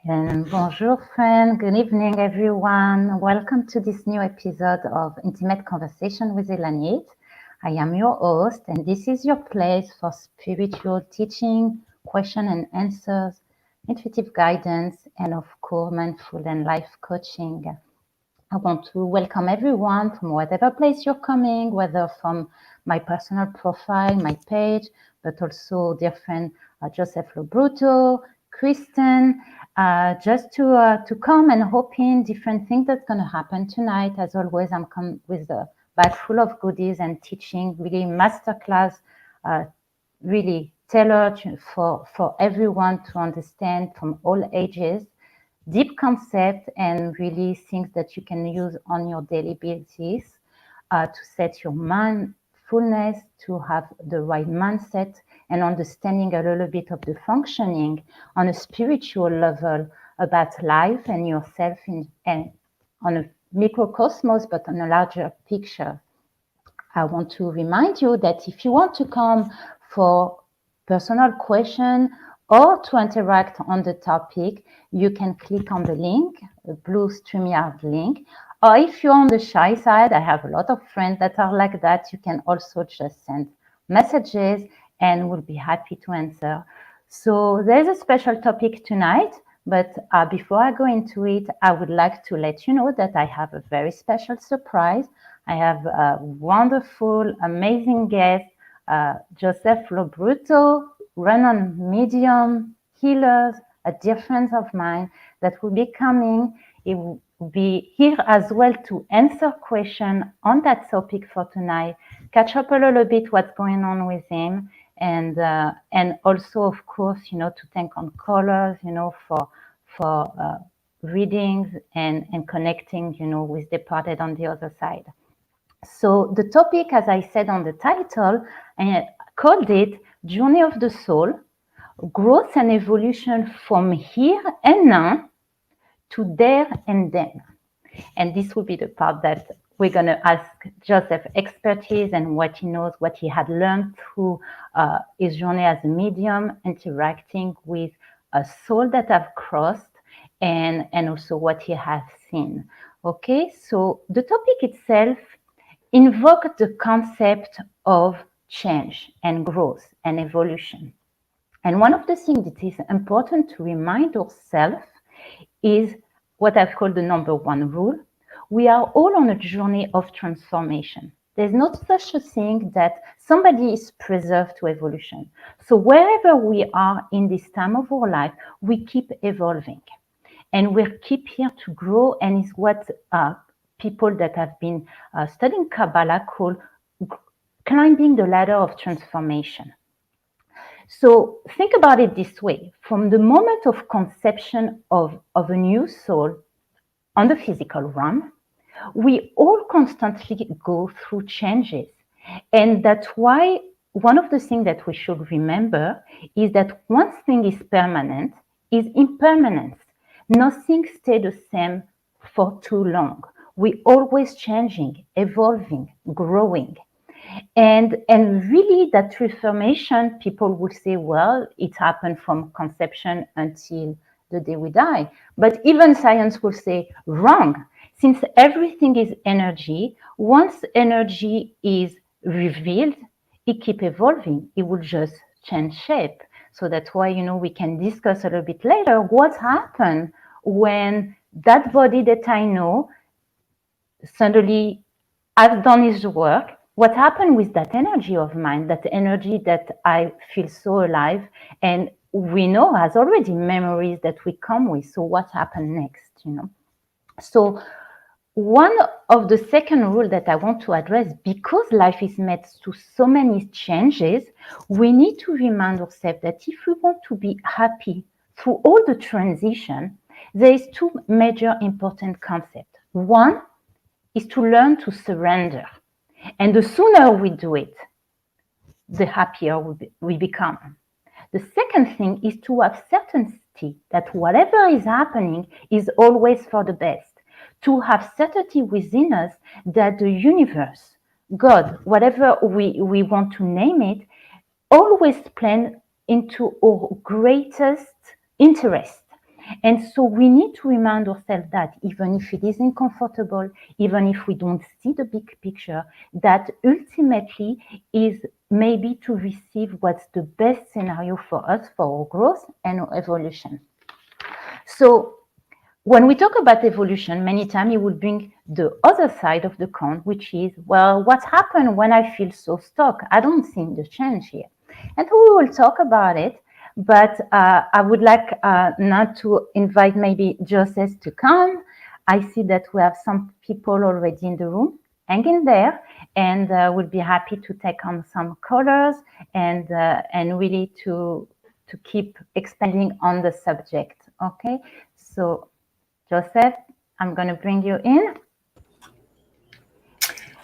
And bonjour friends, good evening everyone. Welcome to this new episode of Intimate Conversation with Ilanit. I am your host and this is your place for spiritual teaching, question and answers, intuitive guidance, and of course mindful and life coaching. I want to welcome everyone from whatever place you're coming, whether from my personal profile, my page, but also dear friend Joseph LoBrutto, Kristen, just to come and hope in different things that's going to happen tonight. As always, I'm come with a bag full of goodies and teaching, really masterclass, really tailored for everyone to understand from all ages. Deep concept and really things that you can use on your daily basis to set your mindfulness, to have the right mindset and understanding a little bit of the functioning on a spiritual level about life and yourself and on a microcosmos, but on a larger picture. I want to remind you that if you want to come for personal question or to interact on the topic, you can click on the link, the blue StreamYard link. Or if you're on the shy side, I have a lot of friends that are like that. You can also just send messages and we'll be happy to answer. So there's a special topic tonight, but before I go into it, I would like to let you know that I have a very special surprise. I have a wonderful, amazing guest, Joseph LoBrutto, run on medium healers, a dear friend of mine that will be coming. He will be here as well to answer questions on that topic for tonight, catch up a little bit what's going on with him, and also, of course, to thank on callers, for readings and connecting, with departed on the other side. So the topic, as I said on the title, I called it Journey of the Soul, Growth and Evolution from Here and Now to There and Then. And this will be the part that we're going to ask Joseph expertise and what he knows, what he had learned through his journey as a medium, interacting with a soul that have crossed and also what he has seen. Okay, so the topic itself invoked the concept of change and growth and evolution. And one of the things that is important to remind ourselves is what I've called the number one rule. We are all on a journey of transformation. There's not such a thing that somebody is preserved to evolution. So wherever we are in this time of our life, we keep evolving. And we keep here to grow, and is what people that have been studying Kabbalah call climbing the ladder of transformation. So think about it this way. From the moment of conception of a new soul on the physical realm, we all constantly go through changes. And that's why one of the things that we should remember is that one thing is permanent is impermanence. Nothing stays the same for too long. We always changing, evolving, growing. And really that transformation, people will say, well, it happened from conception until the day we die. But even science will say, wrong. Since everything is energy, once energy is revealed, it keeps evolving. It will just change shape. So that's why, we can discuss a little bit later what happened when that body that I know suddenly has done his work. What happened with that energy of mine, that energy that I feel so alive, and we know has already memories that we come with. So what happened next? So one of the second rule that I want to address, because life is met to so many changes, we need to remind ourselves that if we want to be happy through all the transition, there is two major important concepts. One is to learn to surrender. And the sooner we do it, the happier we become. The second thing is to have certainty that whatever is happening is always for the best. To have certainty within us that the universe, God, whatever we want to name it, always plan into our greatest interest. And so we need to remind ourselves that even if it is uncomfortable, even if we don't see the big picture, that ultimately is maybe to receive what's the best scenario for us, for our growth and our evolution. So when we talk about evolution, many times it will bring the other side of the coin, which is, well, what happened when I feel so stuck? I don't see the change here. And we will talk about it. But I would like now to invite maybe Joseph to come. I see that we have some people already in the room. Hang in there, and we'll be happy to take on some colors and really to keep expanding on the subject. Okay, so Joseph, I'm going to bring you in.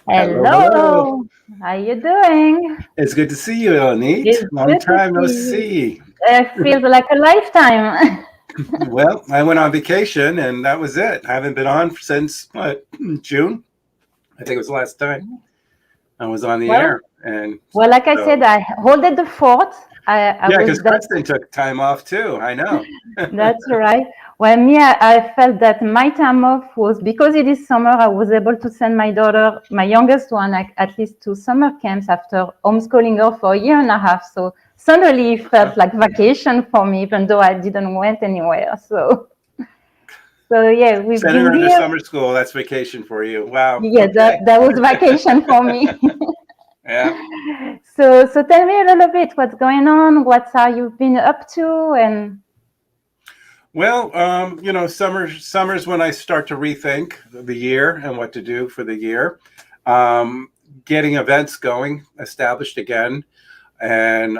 Hello. How are you doing? It's good to see you, Ilanit. It's Long good to time no see you. see. It feels like a lifetime. Well, I went on vacation and that was it. I haven't been on since June. I think it was the last time I was on the Well, air. And like I said, so, I holded the fort. I yeah, was because that. Kristen took time off too. I know. That's right. Well, me, I felt that my time off was because it is summer. I was able to send my daughter, my youngest one, at least to summer camps after homeschooling her for a year and a half. So suddenly it felt like vacation for me, even though I didn't went anywhere. So yeah, we've Sending been her to here. summer school, that's vacation for you. Wow. Yeah, Okay. that was vacation for me. Yeah. So tell me a little bit what's going on, what are you been up to, and Well, summer's when I start to rethink the year and what to do for the year. Getting events going, established again, and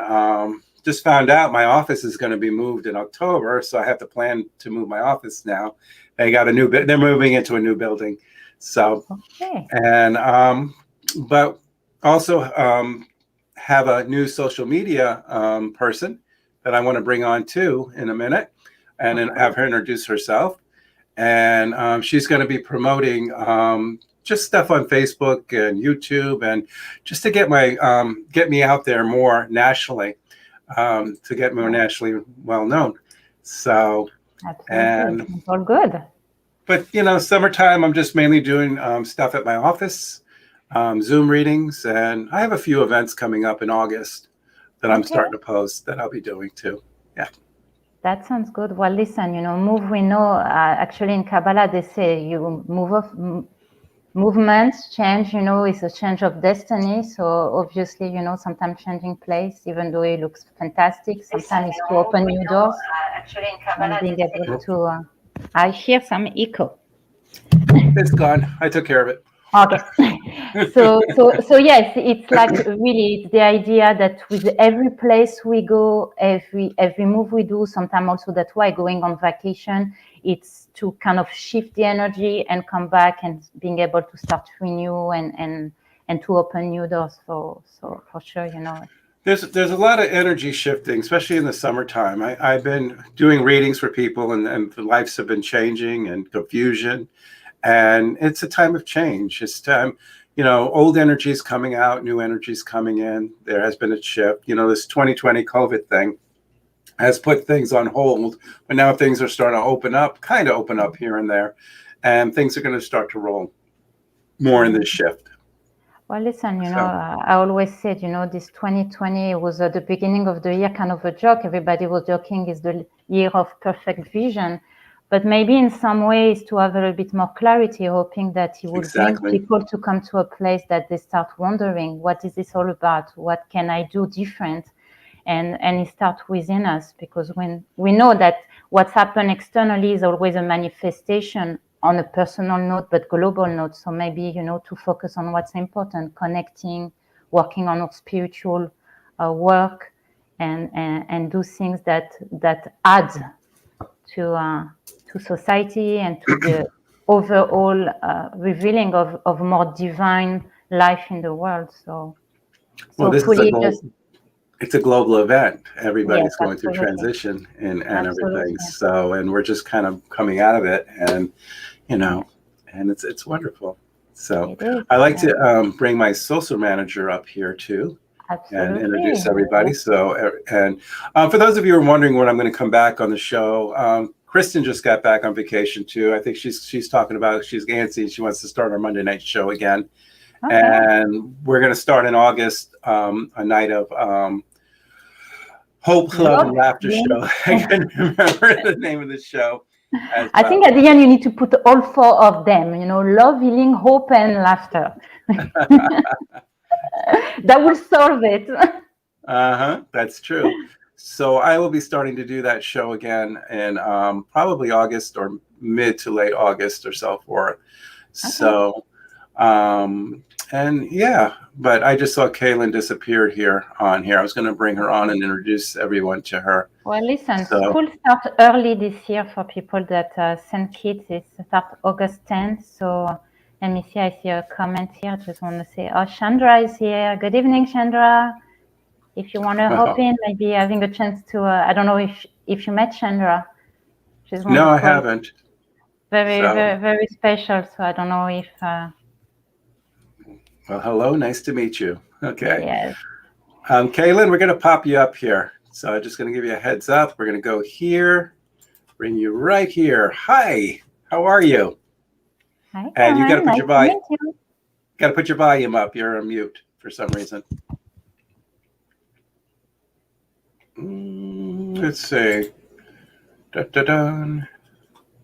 just found out my office is going to be moved in October, so I have to plan to move my office now. They got a new they're moving into a new building, so okay. and but also have a new social media person that I want to bring on too in a minute, and then have her introduce herself. And she's going to be promoting just stuff on Facebook and YouTube, and just to get me out there more nationally, to get more nationally well known. So, Absolutely, and it's all good. but summertime, I'm just mainly doing stuff at my office, Zoom readings, and I have a few events coming up in August that I'm Okay. starting to post that I'll be doing too. Yeah. That sounds good. Well, listen, move, we know, actually in Kabbalah, they say you move off, movement, change, is a change of destiny. So obviously, sometimes changing place, even though it looks fantastic, sometimes it's to open new doors and being able to, I hear some echo. It's gone. I took care of it. Okay. So yes, it's like really it's the idea that with every place we go, every move we do, sometimes also that's why going on vacation, it's to kind of shift the energy and come back and being able to start renew and to open new doors for sure, There's a lot of energy shifting, especially in the summertime. I've been doing readings for people, and the lives have been changing and confusion, and it's a time of change. It's time, old energy is coming out, new energy is coming in. There has been a shift. This 2020 COVID thing has put things on hold, but now things are starting to kind of open up here and there, and things are going to start to roll more in this shift. Well, listen, So I always said, this 2020 was at the beginning of the year kind of a joke. Everybody was joking it's the year of perfect vision. But maybe in some ways to have a little bit more clarity, hoping that it will bring exactly. people to come to a place that they start wondering, what is this all about? What can I do different? And it starts within us, because when we know that what's happened externally is always a manifestation on a personal note, but global note. So maybe, to focus on what's important, connecting, working on our spiritual work, and do things that add to society and to the overall revealing of more divine life in the world. So Well, this is a hopefully just, it's a global event. yes, Everybody's going through absolutely. transition and everything. Absolutely. So, and we're just kind of coming out of it, and you know, and it's wonderful. So, It is. I like Yeah, to bring my social manager up here too and absolutely. introduce everybody. So, and for those of you who are wondering when I'm going to come back on the show, Kristen just got back on vacation too. I think she's talking about she's antsy. She wants to start our Monday night show again, Okay. and we're going to start in August a night of Hope, Love, and Laughter Lovely. show. I can't remember the name of the show as I think well. at the end you need to put all four of them, love, healing, hope, and laughter. That will solve it. Uh-huh, that's true. So I will be starting to do that show again in probably August or mid to late August or so forth. Okay. So, and yeah, but I just saw Kailyn disappeared here on here. I was going to bring her on and introduce everyone to her. Well, listen, So, school starts early this year for people that send kids. It starts August 10th. So let me see. I see a comment here. Just want to say, oh, Chandra is here. Good evening, Chandra. If you want to hop well, in, maybe having a chance to, I don't know if you met Chandra. She's no, I wonderful. haven't. Very, So, very, very special. So I don't know if, well, hello, nice to meet you. Okay. yes. Kailyn, we're going to pop you up here. So I'm just going to give you a heads up. We're going to go here, bring you right here. Hi, how are you? Hi, And you got to Kailyn. put Nice your to meet you. volume up. You're on mute for some reason. Let's see. Da-da-dun.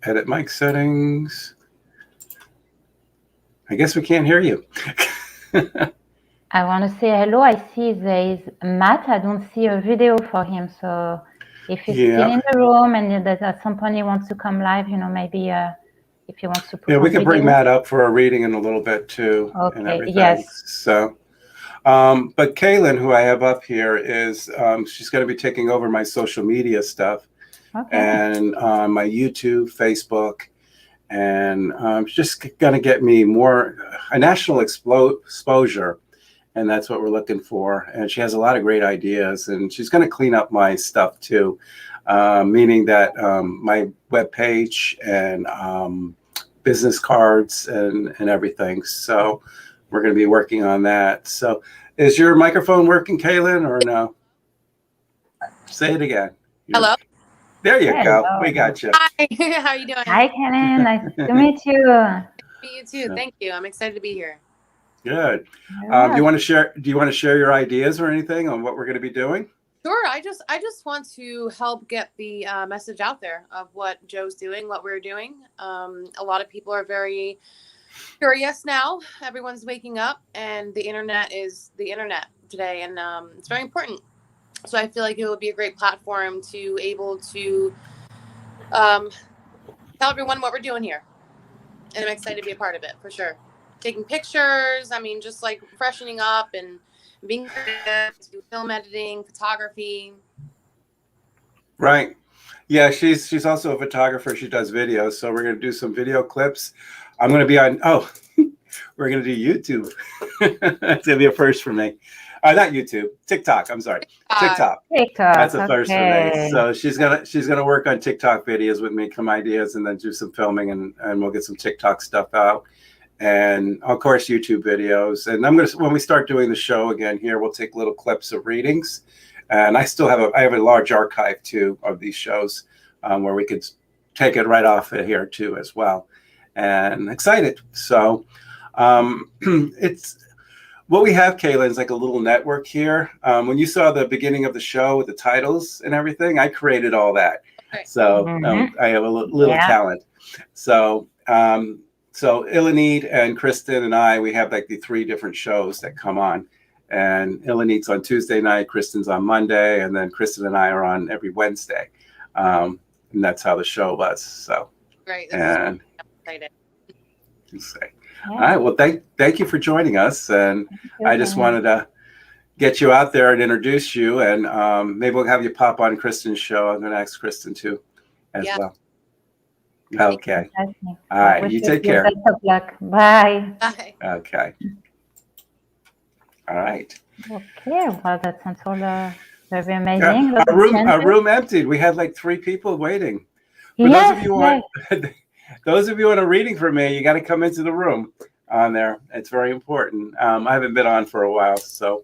Edit mic settings. I guess we can't hear you. I want to say hello. I see there is Matt. I don't see a video for him. So if he's still in Yeah. the room and that at some point he wants to come live, maybe if he wants to put Yeah, we on can bring video. Matt up for a reading in a little bit too and Okay. everything. Yes. So, but Kailyn, who I have up here, is she's going to be taking over my social media stuff Okay. and my YouTube, Facebook, and just going to get me more a national exposure. And that's what we're looking for. And she has a lot of great ideas, and she's going to clean up my stuff too, meaning that my webpage and business cards and everything. So we're going to be working on that. So is your microphone working, Kailyn, or no? Say it again. Hello. There you go. Hello. We got you. Hi. How are you doing? Hi, Kailyn. Nice to meet you. Me too. So- Thank you. I'm excited to be here. Good. Do you want to share? Do you want to share your ideas or anything on what we're going to be doing? Sure. I just want to help get the message out there of what Joe's doing, what we're doing. A lot of people are very curious now. Everyone's waking up, and the internet is the internet today, and it's very important. So I feel like it would be a great platform to able to tell everyone what we're doing here, and I'm excited to be a part of it for sure. Taking pictures, I mean, just like freshening up and being creative, do film editing, photography. Right. Yeah, she's also a photographer. She does videos. So we're going to do some video clips. I'm going to be on, we're going to do YouTube. It's going to be a first for me. Not YouTube, TikTok. I'm sorry. TikTok. That's a first for me. So she's gonna work on TikTok videos with me, some ideas, and then do some filming, and we'll get some TikTok stuff out. And of course YouTube videos. And when we start doing the show again here, we'll take little clips of readings. And I have a large archive too of these shows where we could take it right off of here too as well. And excited. So it's what we have, Kailyn, is like a little network here. When you saw the beginning of the show with the titles and everything, I created all that. Okay. So I have a little talent. So so Ilanit and Kristen and I, we have like the 3 different shows that come on. And Ilanit's on Tuesday night, Kristen's on Monday, and then Kristen and I are on every Wednesday. And that's how the show was. So Great. And excited. All right. Well, thank you for joining us. And I just wanted to get you out there and introduce you. And maybe we'll have you pop on Kristen's show. I'm going to ask Kristen too as well. Okay. All right. You take care. Best of luck. Bye. Bye. Okay. All right. Okay. Well, that sounds all very amazing. Yeah. Our room emptied. We had like 3 people waiting. For those of you on a reading for me, you got to come into the room on there. It's very important. I haven't been on for a while, so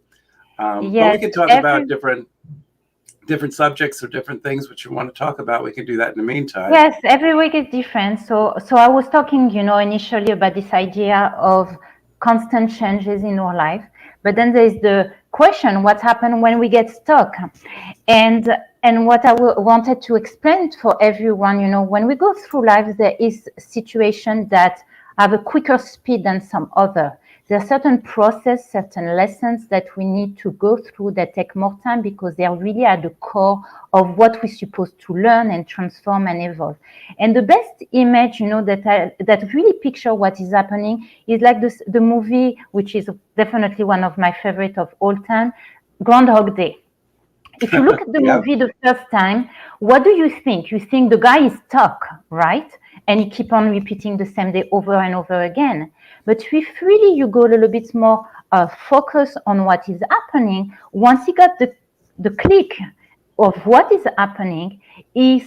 but we can talk about different subjects or different things which you want to talk about. We can do that in the meantime. Yes, every week is different. So I was talking, initially about this idea of constant changes in our life, but then there's the question: what happens when we get stuck? And what I wanted to explain for everyone, when we go through life, there is situations that have a quicker speed than some other. There are certain process, certain lessons that we need to go through that take more time because they are really at the core of what we're supposed to learn and transform and evolve. And the best image, that really picture what is happening is like the movie, which is definitely one of my favorite of all time, Groundhog Day. If you look at the movie the first time, what do you think? You think the guy is stuck, right? And he keep on repeating the same day over and over again. But if really you go a little bit more focus on what is happening, once he got the click of what is happening, he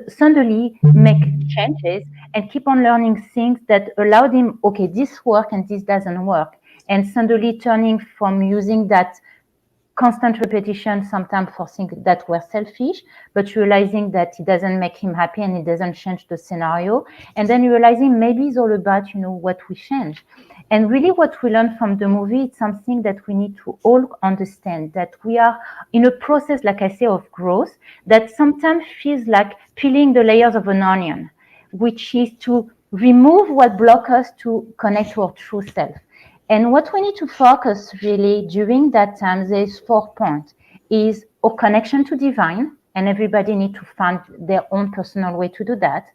suddenly make changes and keep on learning things that allowed him, okay, this works and this doesn't work. And suddenly turning from using that constant repetition, sometimes for things that were selfish, but realizing that it doesn't make him happy and it doesn't change the scenario. And then realizing maybe it's all about, what we change. And really what we learn from the movie, it's something that we need to all understand, that we are in a process, like I say, of growth, that sometimes feels like peeling the layers of an onion, which is to remove what blocks us to connect to our true self. And what we need to focus really during that time, there's 4 points, is our connection to divine, and everybody need to find their own personal way to do that.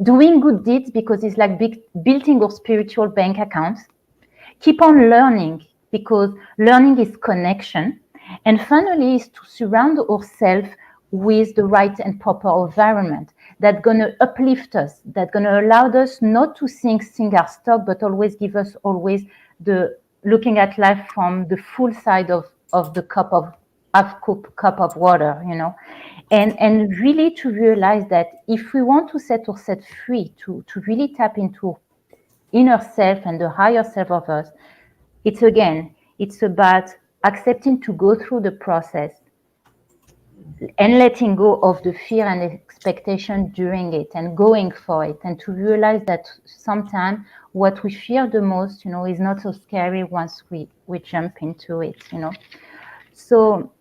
Doing good deeds, because it's like building our spiritual bank accounts. Keep on learning, because learning is connection. And finally is to surround ourselves with the right and proper environment that's going to uplift us, that's going to allow us not to think things are stuck, but always give us the looking at life from the full side of the cup of cup of water, and really to realize that if we want to set ourselves free, to really tap into inner self and the higher self of us, it's about accepting to go through the process and letting go of the fear and expectation during it and going for it, and to realize that sometimes what we fear the most, is not so scary once we jump into it, So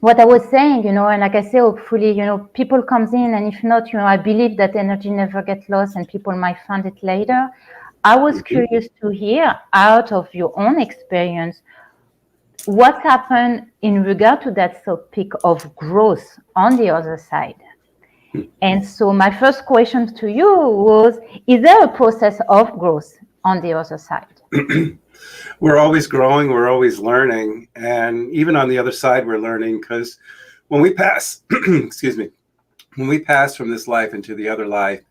what I was saying, and like I say, hopefully, people comes in, and if not, I believe that energy never gets lost and people might find it later. I was curious to hear out of your own experience, what happened in regard to that topic of growth on the other side? And so my first question to you was, is there a process of growth on the other side? We're always growing, we're always learning. And even on the other side, we're learning, because when we pass, when we pass from this life into the other life,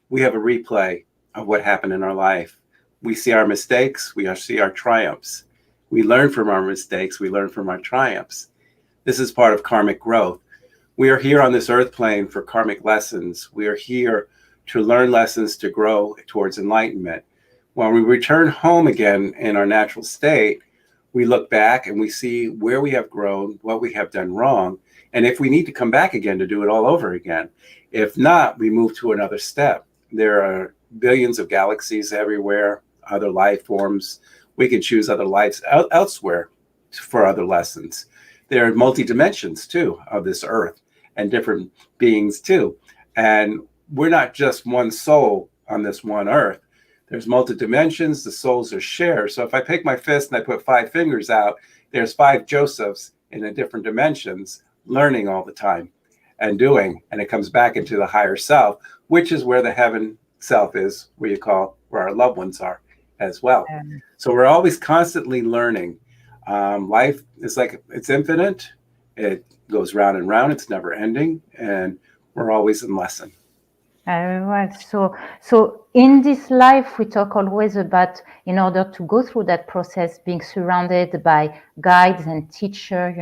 we have a replay of what happened in our life. We see our mistakes, we see our triumphs. We learn from our mistakes, we learn from our triumphs. This is part of karmic growth. We are here on this earth plane for karmic lessons. We are here to learn lessons to grow towards enlightenment. When we return home again in our natural state, we look back and we see where we have grown, what we have done wrong, and if we need to come back again to do it all over again. If not, we move to another step. There are billions of galaxies everywhere, other life forms. we can choose other lives elsewhere for other lessons. There are multi-dimensions too of this earth and different beings too. And we're not just one soul on this one earth. There's multi-dimensions, the souls are shared. So if I take my fist and I put 5 fingers out, there's 5 Josephs in the different dimensions, learning all the time and doing, and it comes back into the higher self, which is where the heaven self is, where our loved ones are as well. So we're always constantly learning. Life is like, it's infinite. It goes round and round. It's never ending. And we're always in lesson. Right. So in this life, we talk always about, in order to go through that process, being surrounded by guides and teachers,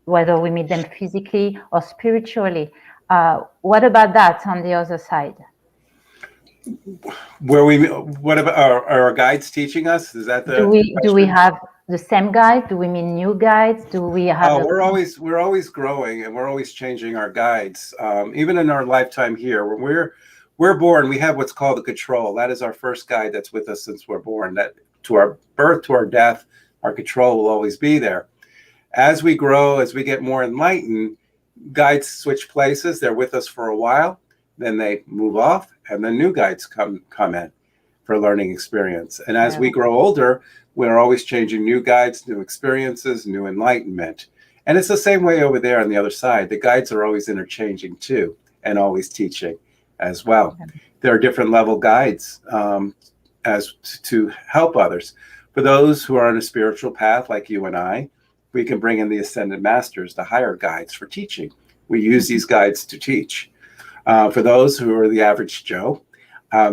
whether we meet them physically or spiritually. What about that on the other side? What about our guides teaching us? Is that the do we have the same guide? Do we meet new guides? Do we have? We're always growing, and we're always changing our guides. Even in our lifetime here, when we're born, we have what's called the control. That is our first guide that's with us since we're born. That to our birth, to our death, our control will always be there. As we grow, as we get more enlightened, guides switch places. They're with us for a while, then they move off, and then new guides come in for learning experience. And as we grow older, we're always changing new guides, new experiences, new enlightenment. And it's the same way over there on the other side. The guides are always interchanging too, and always teaching as well. There are different level guides as to help others. For those who are on a spiritual path like you and I, we can bring in the ascended masters, the higher guides for teaching. We use these guides to teach. For those who are the average Joe,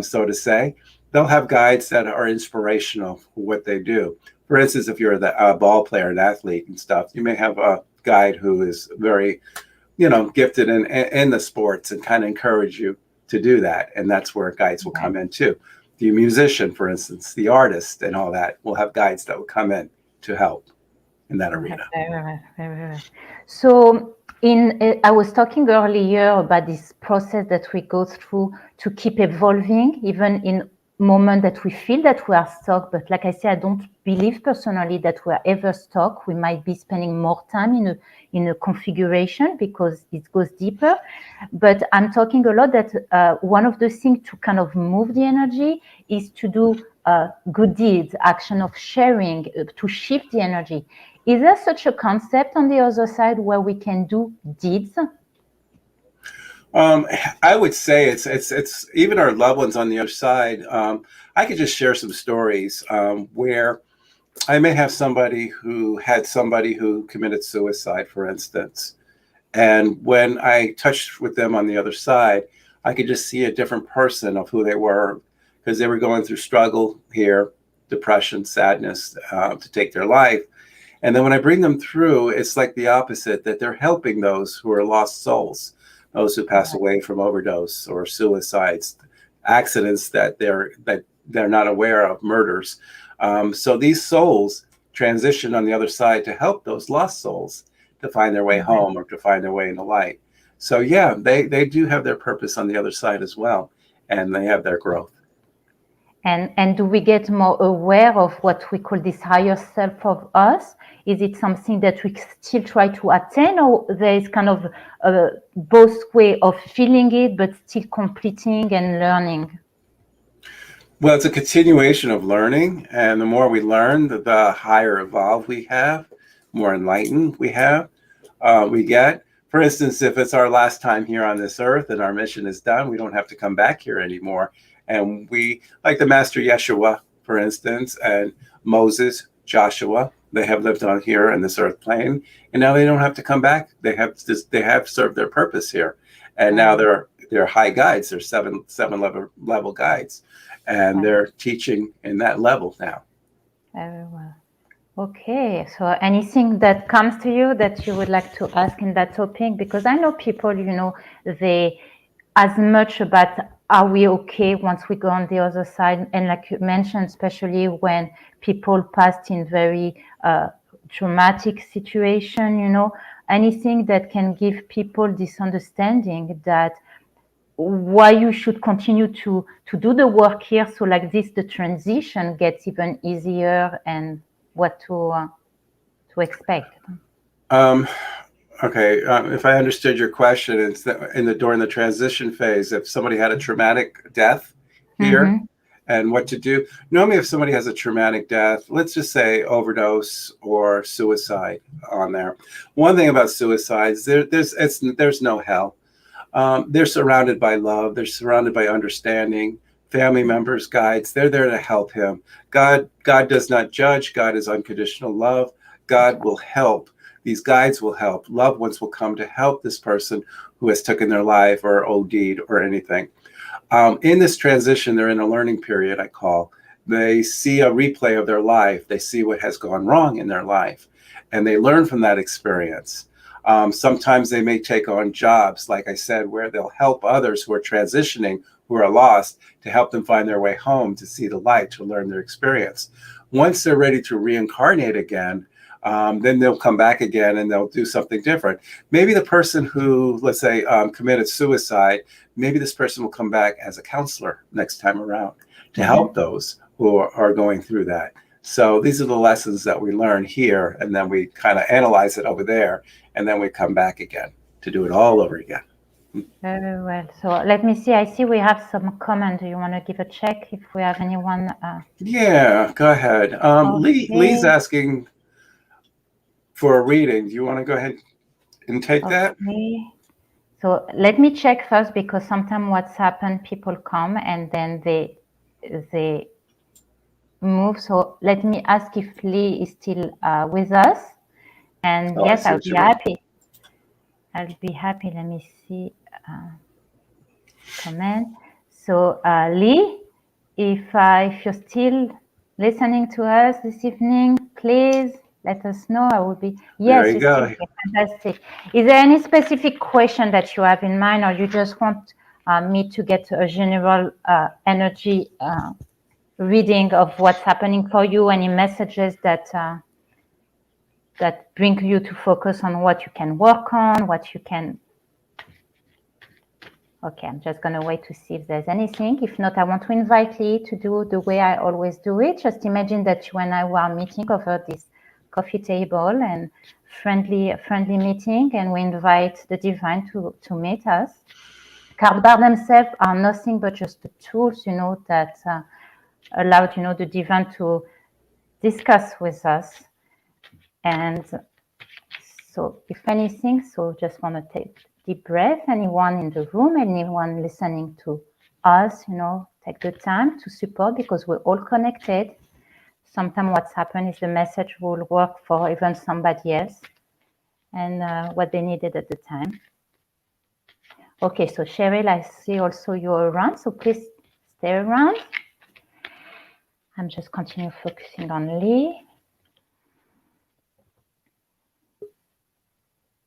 so to say, they'll have guides that are inspirational for what they do. For instance, if you're a ball player, an athlete and stuff, you may have a guide who is very, gifted in the sports and kind of encourage you to do that. And that's where guides will come in too. The musician, for instance, the artist and all that will have guides that will come in to help in that arena. So I was talking earlier about this process that we go through to keep evolving, even in moment that we feel that we are stuck. But like I said, I don't believe personally that we are ever stuck. We might be spending more time in a configuration because it goes deeper. But I'm talking a lot that one of the things to kind of move the energy is to do good deeds, action of sharing, to shift the energy. Is there such a concept on the other side where we can do deeds? I would say it's even our loved ones on the other side. I could just share some stories where I may have somebody who committed suicide, for instance. And when I touched with them on the other side, I could just see a different person of who they were, because they were going through struggle here, depression, sadness, to take their life. And then when I bring them through, it's like the opposite, that they're helping those who are lost souls, those who pass away from overdose or suicides, accidents that they're not aware of, murders. So these souls transition on the other side to help those lost souls to find their way home or to find their way in the light. So yeah, they do have their purpose on the other side as well, and they have their growth. And do we get more aware of what we call this higher self of us? Is it something that we still try to attain, or there is kind of both way of feeling it, but still completing and learning? Well, it's a continuation of learning. And the more we learn, the higher evolved we have, more enlightened we get. For instance, if it's our last time here on this earth and our mission is done, we don't have to come back here anymore. And we, like the Master Yeshua, for instance, and Moses, Joshua, they have lived on here in this earth plane, and now they don't have to come back. They have served their purpose here, and now they're high guides. They're seven level guides, and they're teaching in that level now. Very well. Okay, so anything that comes to you that you would like to ask in that topic? Because I know people, they as much about are we okay once we go on the other side, and like you mentioned, especially when people passed in very traumatic situation, anything that can give people this understanding that why you should continue to do the work here, so like this the transition gets even easier, and what to expect. Okay, if I understood your question, it's that during the transition phase, if somebody had a traumatic death here, Mm-hmm. and what to do. Normally, if somebody has a traumatic death, let's just say overdose or suicide on there. One thing about suicides, there's no hell. They're surrounded by love. They're surrounded by understanding. Family members, guides. They're there to help him. God does not judge. God is unconditional love. God will help. These guides will help. Loved ones will come to help this person who has taken their life or OD'd or anything. In this transition, they're in a learning period, I call. They see a replay of their life. They see what has gone wrong in their life, and they learn from that experience. Sometimes they may take on jobs, like I said, where they'll help others who are transitioning, who are lost, to help them find their way home, to see the light, to learn their experience. Once they're ready to reincarnate again, then they'll come back again and they'll do something different. Maybe the person who, let's say, committed suicide, maybe this person will come back as a counselor next time around to help those who are going through that. So these are the lessons that we learn here, and then we kind of analyze it over there, and then we come back again to do it all over again. Very well. So let me see. I see we have some comment. Do you want to give a check if we have anyone? Yeah, go ahead. Lee's Okay. asking for a reading. Do you want to go ahead and take that? Okay. So let me check first, because sometimes what's happened, people come and then they move. So let me ask if Lee is still with us. And Oh, I yes, see I'll what be you mean. happy. I'll be happy. Let me see. Comment. So Lee, if you're still listening to us this evening, please let us know. I will be. There Yes, you you're still go. here. Fantastic. Is there any specific question that you have in mind, or you just want me to get a general energy reading of what's happening for you? Any messages that bring you to focus on what you can work on, what you can. Okay, I'm just going to wait to see if there's anything. If not, I want to invite Lee to do the way I always do it. Just imagine that you and I were meeting over this coffee table, and friendly meeting, and we invite the divine to meet us. Cards by themselves are nothing but just the tools, that allowed, the divine to discuss with us. And so if anything, so just want to take deep breath. Anyone in the room, anyone listening to us, take the time to support, because we're all connected. Sometimes what's happened is the message will work for even somebody else, and what they needed at the time. Okay, so Cheryl, I see also you're around, so please stay around. I'm just continue focusing on Lee.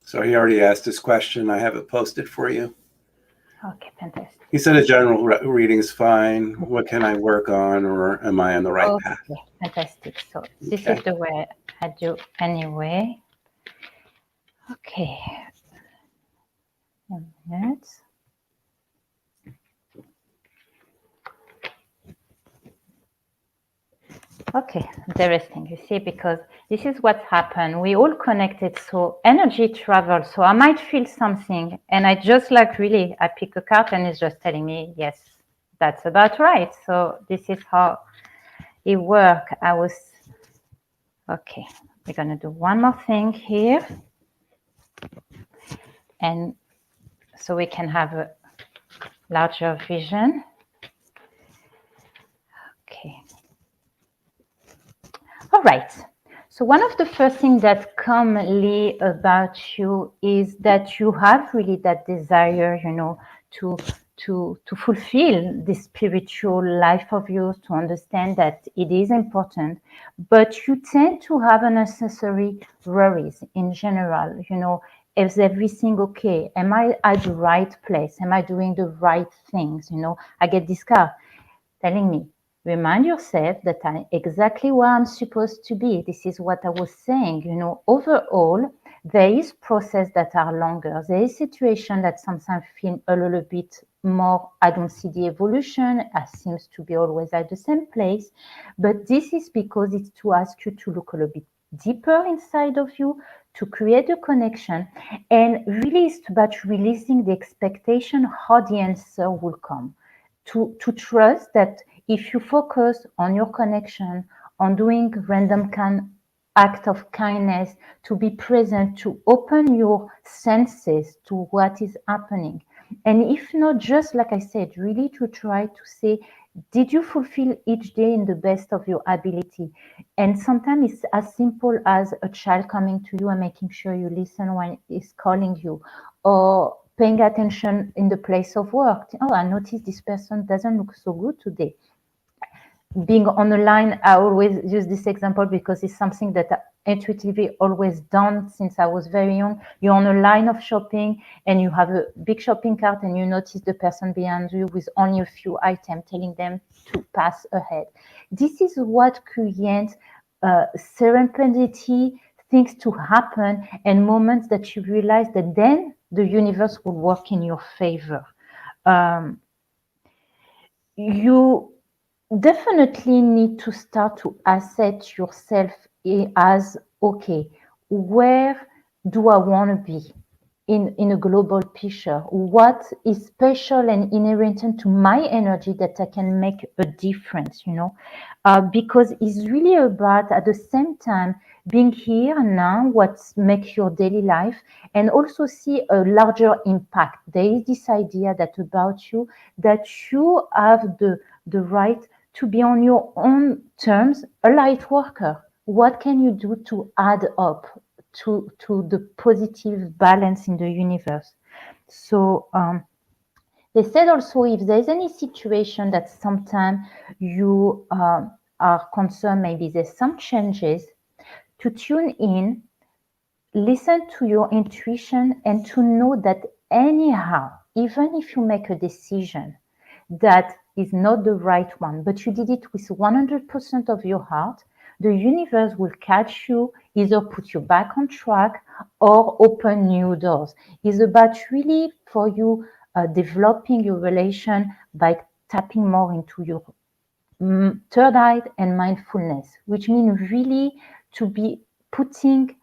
So he already asked his question. I have it posted for you. Okay, fantastic. He said a general reading is fine. What can I work on, or am I on the right path? Okay, fantastic. So this Okay. is the way I do anyway. Okay. 1 minute. Okay, interesting. You see, because this is what happened. We all connected, so energy travels. So I might feel something, and I just really, I pick a card and it's just telling me, yes, that's about right. So this is how it worked. Okay, we're going to do one more thing here. And so we can have a larger vision. Okay. All right. So one of the first things that come, Lee, about you is that you have really that desire, to fulfill this spiritual life of yours, to understand that it is important, but you tend to have unnecessary worries in general. Is everything okay? Am I at the right place? Am I doing the right things? I get this card telling me, remind yourself that I'm exactly where I'm supposed to be. This is what I was saying. Overall, There is process that are longer. There is situation that sometimes feel a little bit more, I don't see the evolution, I seems to be always at the same place. But this is because it's to ask you to look a little bit deeper inside of you, to create a connection. And really it's about releasing the expectation how the answer will come. To trust that if you focus on your connection, on doing random act of kindness, to be present, to open your senses to what is happening. And if not, just like I said, really to try to say, did you fulfill each day in the best of your ability? And sometimes it's as simple as a child coming to you and making sure you listen when he's calling you, or paying attention in the place of work. Oh, I noticed this person doesn't look so good today. Being on the line, I always use this example because it's something that I intuitively always done since I was very young. You're on a line of shopping and you have a big shopping cart and you notice the person behind you with only a few items, telling them to pass ahead. This is what creates serendipity, things to happen, and moments that you realize that then the universe will work in your favor. You definitely need to start to assess yourself as, okay, where do I want to be in a global picture? What is special and inherent to my energy that I can make a difference, because it's really about at the same time being here and now, what makes your daily life, and also see a larger impact. There is this idea that about you, that you have the right to be on your own terms a light worker. What can you do to add up to the positive balance in the universe? So they said also, if there's any situation that sometimes you are concerned, maybe there's some changes, to tune in, listen to your intuition, and to know that anyhow, even if you make a decision that is not the right one, but you did it with 100% of your heart, the universe will catch you, either put you back on track or open new doors. It's about really for you developing your relation by tapping more into your third eye and mindfulness, which means really to be putting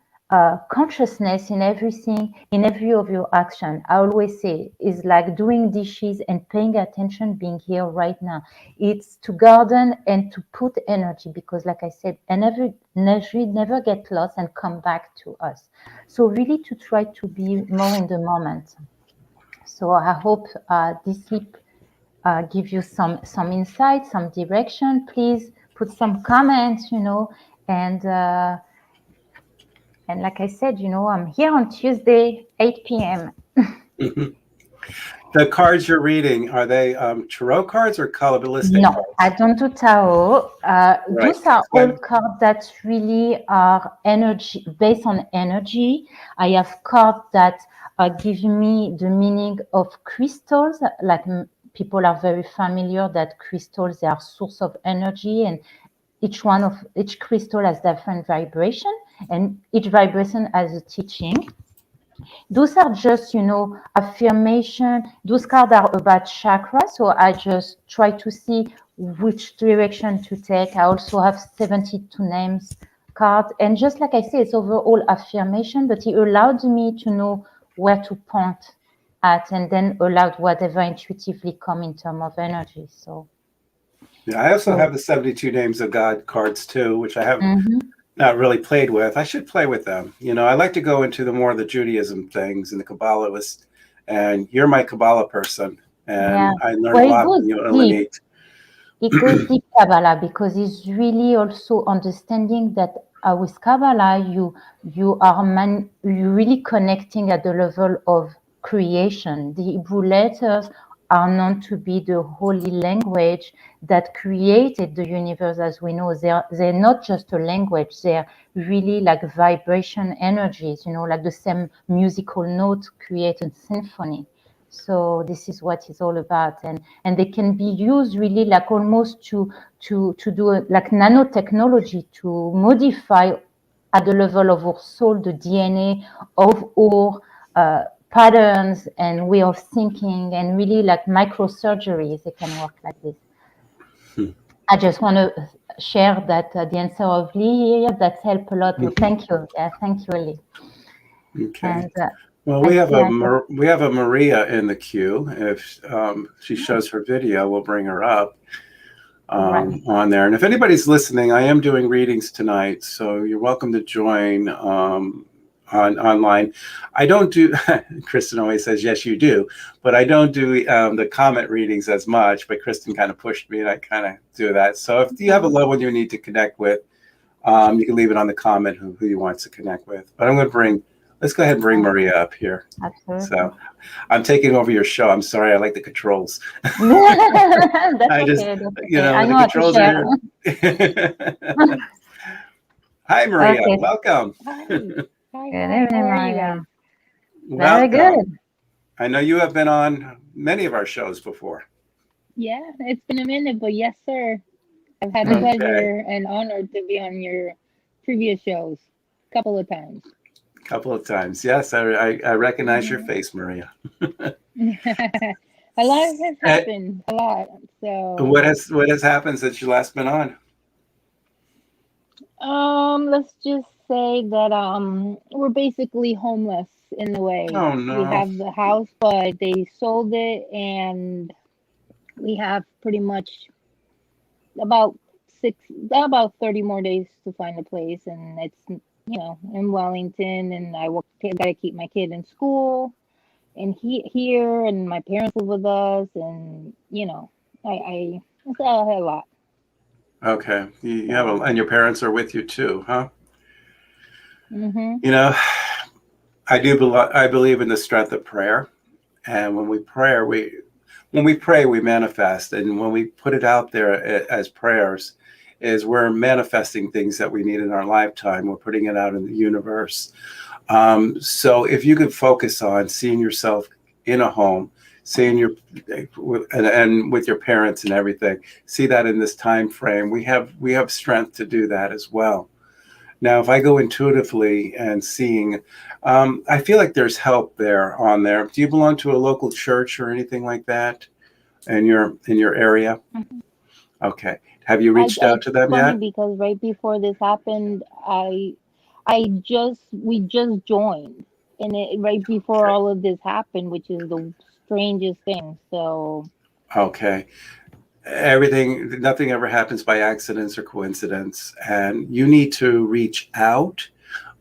consciousness in everything, in every of your action. I always say is like doing dishes and paying attention, being here right now. It's to garden and to put energy, because like I said, energy never get lost and come back to us. So really to try to be more in the moment. So I hope this sleep give you some insight, some direction. Please put some comments, and like I said, I'm here on Tuesday, 8 p.m. The cards you're reading, are they tarot cards or Kabbalistic No, cards? I don't do tarot. Right. Those are all cards that really are energy, based on energy. I have cards that give me the meaning of crystals. Like people are very familiar that crystals, they are source of energy, and each crystal has different vibration, and each vibration has a teaching. Those are just, affirmation. Those cards are about chakra. So I just try to see which direction to take. I also have 72 names card. And just like I say, it's overall affirmation, but it allowed me to know where to point at, and then allowed whatever intuitively come in terms of energy. So yeah, I also have the 72 Names of God cards too, which I have not really played with. I should play with them. I like to go into the more of the Judaism things and the Kabbalist, and you're my Kabbalah person, and I learned a lot from you, Ilanit. It goes deep, Kabbalah, because it's really also understanding that with Kabbalah, you really connecting at the level of creation. The Hebrew letters are known to be the holy language that created the universe as we know. They're not just a language, they're really like vibration energies, like the same musical note create a symphony. So this is what it's all about, and they can be used really like almost to do like nanotechnology to modify at the level of our soul, the DNA of our patterns and way of thinking, and really like microsurgeries, they can work like this. I just want to share that the answer of Lee here, that's helped a lot. Thank you. Yeah, thank you, Lee. Okay. And Well, we have a Maria in the queue. If she shows her video, we'll bring her up on there. And if anybody's listening, I am doing readings tonight, so you're welcome to join online. I don't do. Kristen always says yes, you do, but I don't do the comment readings as much. But Kristen kind of pushed me, and I kind of do that. So if you have a loved one you need to connect with, you can leave it on the comment who you want to connect with. But I'm going to let's go ahead and bring Maria up here. Absolutely. So I'm taking over your show. I'm sorry. I like the controls. That's I just, okay. I know the controls are here. Hi, Maria. Okay. Welcome. Hi. Good evening, Maria. Very Welcome. good. I know you have been on many of our shows before. Yeah, it's been a minute, but yes, sir. I've had the pleasure and honor to be on your previous shows a couple of times. Yes, I recognize your face, Maria. A lot has happened. A lot. So what has happened since you last been on? let's just say that we're basically homeless in a way. Oh no. We have the house, but they sold it, and we have pretty much about 30 more days to find a place, and it's in Wellington, and I gotta keep my kid in school, and here, and my parents live with us, and I it's a lot. Okay, you have and your parents are with you too, huh? Mm-hmm. I believe in the strength of prayer, and when we pray, we manifest, and when we put it out there as prayers, we're manifesting things that we need in our lifetime. We're putting it out in the universe. So if you could focus on seeing yourself in a home, seeing and with your parents and everything, see that in this time frame, we have strength to do that as well. Now, if I go intuitively and seeing, I feel like there's help on there. Do you belong to a local church or anything like that in your area? Mm-hmm. Okay. Have you reached out to them yet? Because right before this happened, we just joined, and right before all of this happened, which is the strangest thing. So okay. Nothing ever happens by accidents or coincidence, and you need to reach out.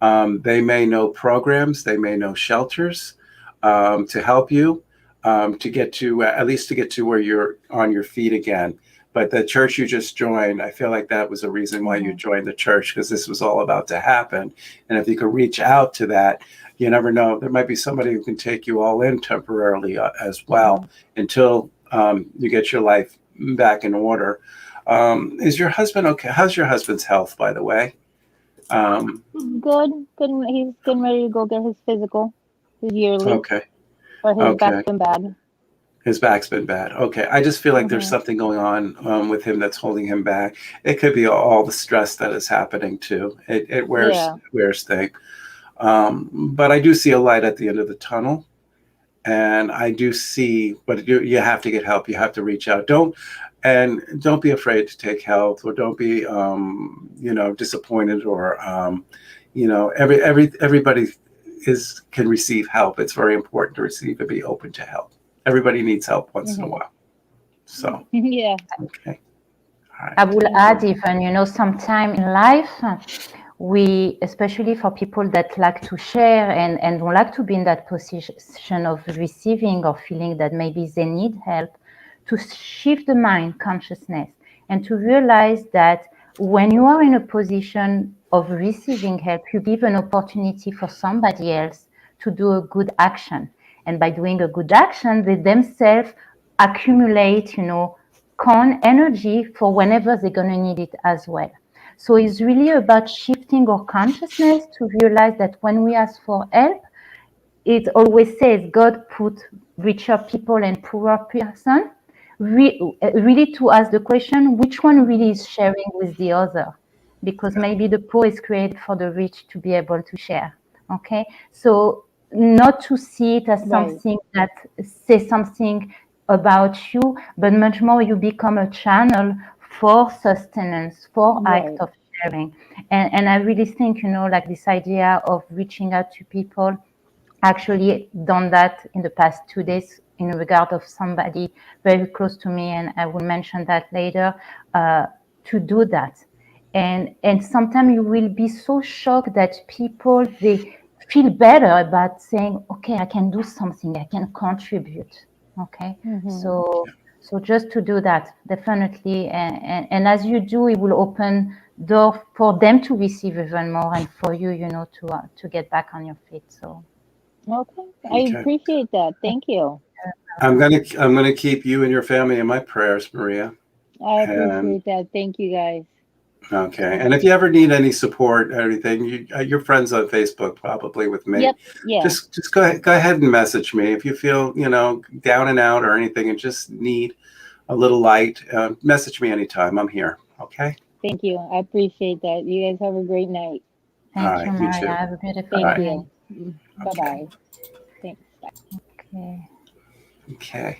They may know programs, they may know shelters to help you to get to at least to get to where you're on your feet again. But the church you just joined, I feel like that was a reason why you joined the church, because this was all about to happen. And if you could reach out to that, you never know. There might be somebody who can take you all in temporarily as well until you get your life back in order. Is your husband okay? How's your husband's health, by the way? Good. He's getting ready to go get his physical, his yearly. Okay. Or his back's been bad. His back's been bad. Okay. I just feel like there's something going on with him that's holding him back. It could be all the stress that is happening too. It wears thing. But I do see a light at the end of the tunnel. And I do see, but you have to get help. You have to reach out. Don't be afraid to take help, or don't be disappointed, or everybody can receive help. It's very important to receive and be open to help. Everybody needs help once in a while. So yeah. Okay. All right. I will add even, sometime in life, we, especially for people that like to share and don't like to be in that position of receiving or feeling that maybe they need help, to shift the mind consciousness and to realize that when you are in a position of receiving help, you give an opportunity for somebody else to do a good action. And by doing a good action, they themselves accumulate, calm energy for whenever they're going to need it as well. So it's really about shifting our consciousness to realize that when we ask for help, it always says God put richer people and poorer person. Really to ask the question, which one really is sharing with the other? because maybe the poor is created for the rich to be able to share. Okay, so not to see it as Right. something that says something about you, but much more you become a channel for sustenance, for Right. act of sharing. And I really think, like this idea of reaching out to people, actually done that in the past 2 days in regard of somebody very close to me, and I will mention that later, to do that. And sometimes you will be so shocked that people, they feel better about saying, okay, I can do something, I can contribute. Okay, Mm-hmm. so just to do that, definitely, and as you do, it will open door for them to receive even more, and for you, to get back on your feet. So Okay. I Okay. appreciate that. Thank you. I'm gonna keep you and your family in my prayers, Maria. I And appreciate that. Thank you, guys. okay. And if you ever need any support or anything, you're friends on Facebook probably with me. Yep. Yeah. Just go ahead and message me if you feel down and out or anything and just need a little light. Message me anytime. I'm here. Okay. Thank you. I appreciate that. You guys have a great night. All thank right. you, You Maria. too. Have a beautiful Thank right. night. you. Okay. Bye-bye. Thanks. Bye. Okay. Okay.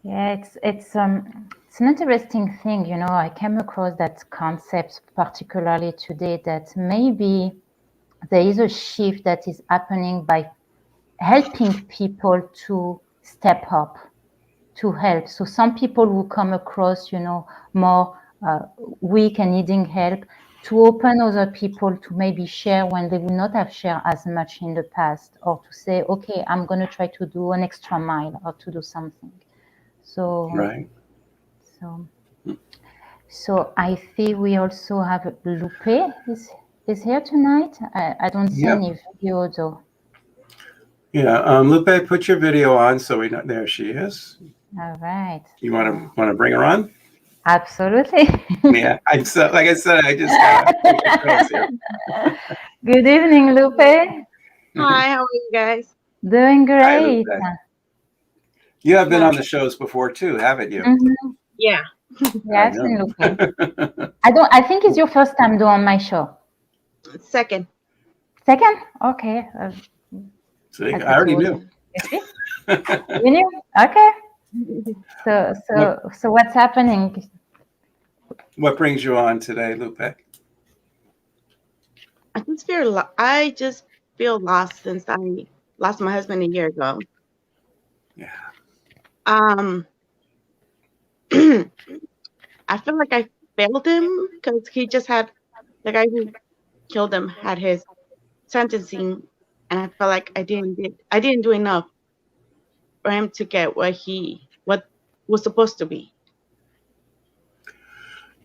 Yeah, it's an interesting thing, I came across that concept particularly today, that maybe there is a shift that is happening by helping people to step up, to help. So some people who come across, more weak and needing help, to open other people to maybe share when they would not have shared as much in the past, or to say, okay, I'm going to try to do an extra mile or to do something. So, Right. so I see we also have Lupe is here tonight. I don't see Yep. any video though. Yeah. Lupe, put your video on so we know. There she is. All right. You want to bring her on? Absolutely. Yeah. Like I said, I just got here. Good evening, Lupe. Hi, how are you guys? Doing Hi, great. Lupe. You have been on the shows before too, haven't you? Mhm. Yeah, Yeah, I've seen Lupe. I think it's your first time doing my show. second. Second? Okay. See, I I thought already you were- knew. You knew? Okay. So what's happening? What brings you on today, Lupe? I just feel lost since I lost my husband a year ago. Yeah. I feel like I failed him because he just had the guy who killed him had his sentencing, and I felt like I didn't do enough for him to get what was supposed to be.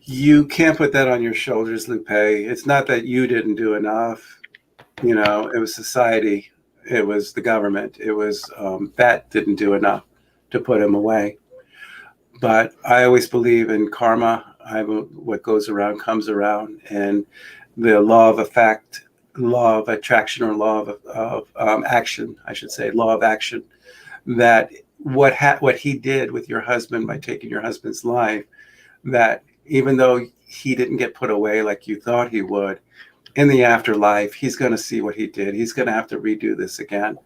You can't put that on your shoulders, Lupe. It's not that you didn't do enough. It was society. It was the government. It was that didn't do enough to put him away. But I always believe in karma. What goes around comes around, and the law of effect, law of attraction, or law of action, I should say, law of action. That what he did with your husband by taking your husband's life, that even though he didn't get put away like you thought he would, in the afterlife, he's going to see what he did. He's going to have to redo this again,